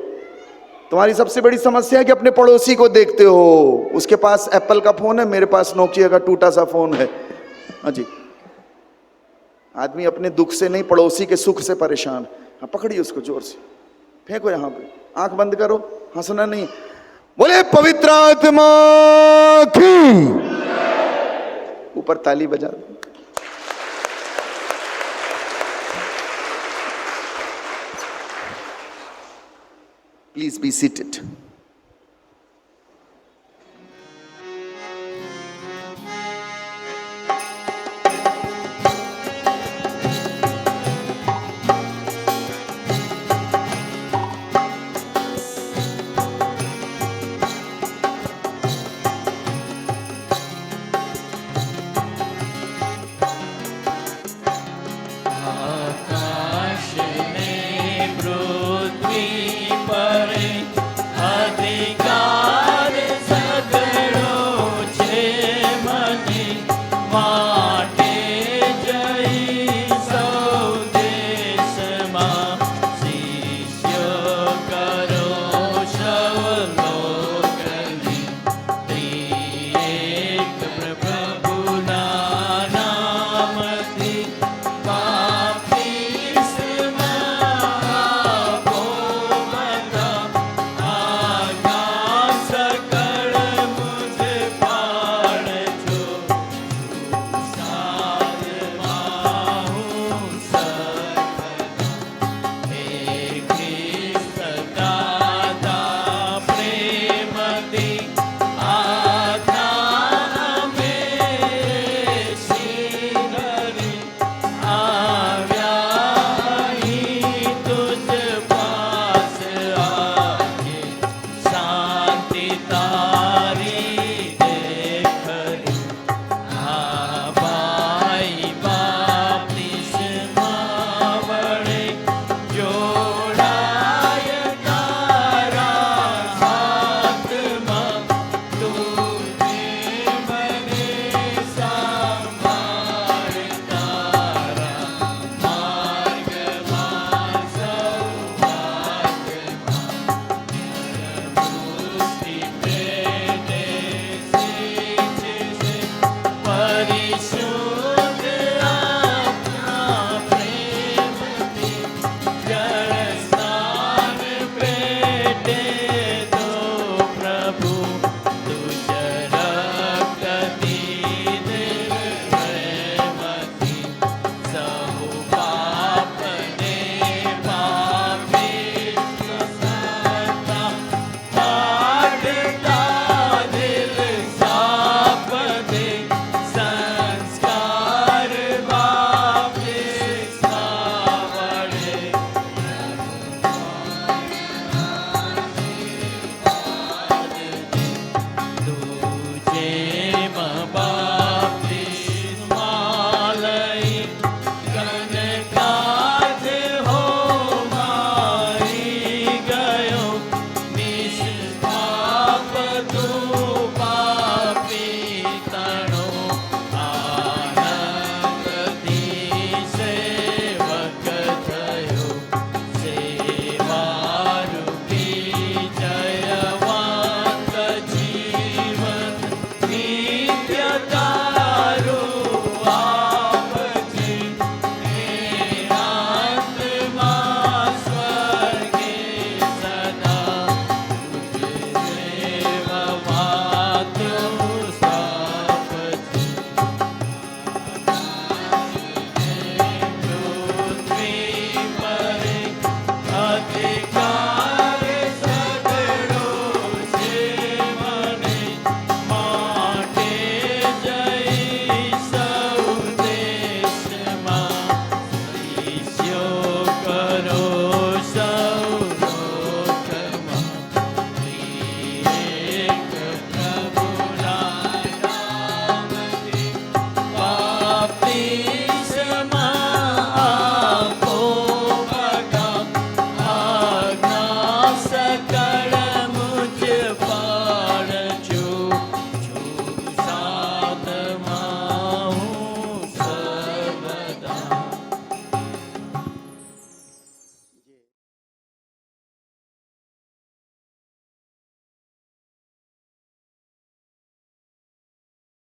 तुम्हारी सबसे बड़ी समस्या है कि अपने पड़ोसी को देखते हो। उसके पास एप्पल का फोन है, मेरे पास नोकिया का टूटा सा फोन है। हाँ जी, आदमी अपने दुख से नहीं, पड़ोसी के सुख से परेशान। हाँ, पकड़िए उसको जोर से, फेंको यहाँ पे, आंख बंद करो, हंसना नहीं। बोले पवित्र आत्मा की। ऊपर ताली बजा दो। Please be seated. आकाश में पृथ्वी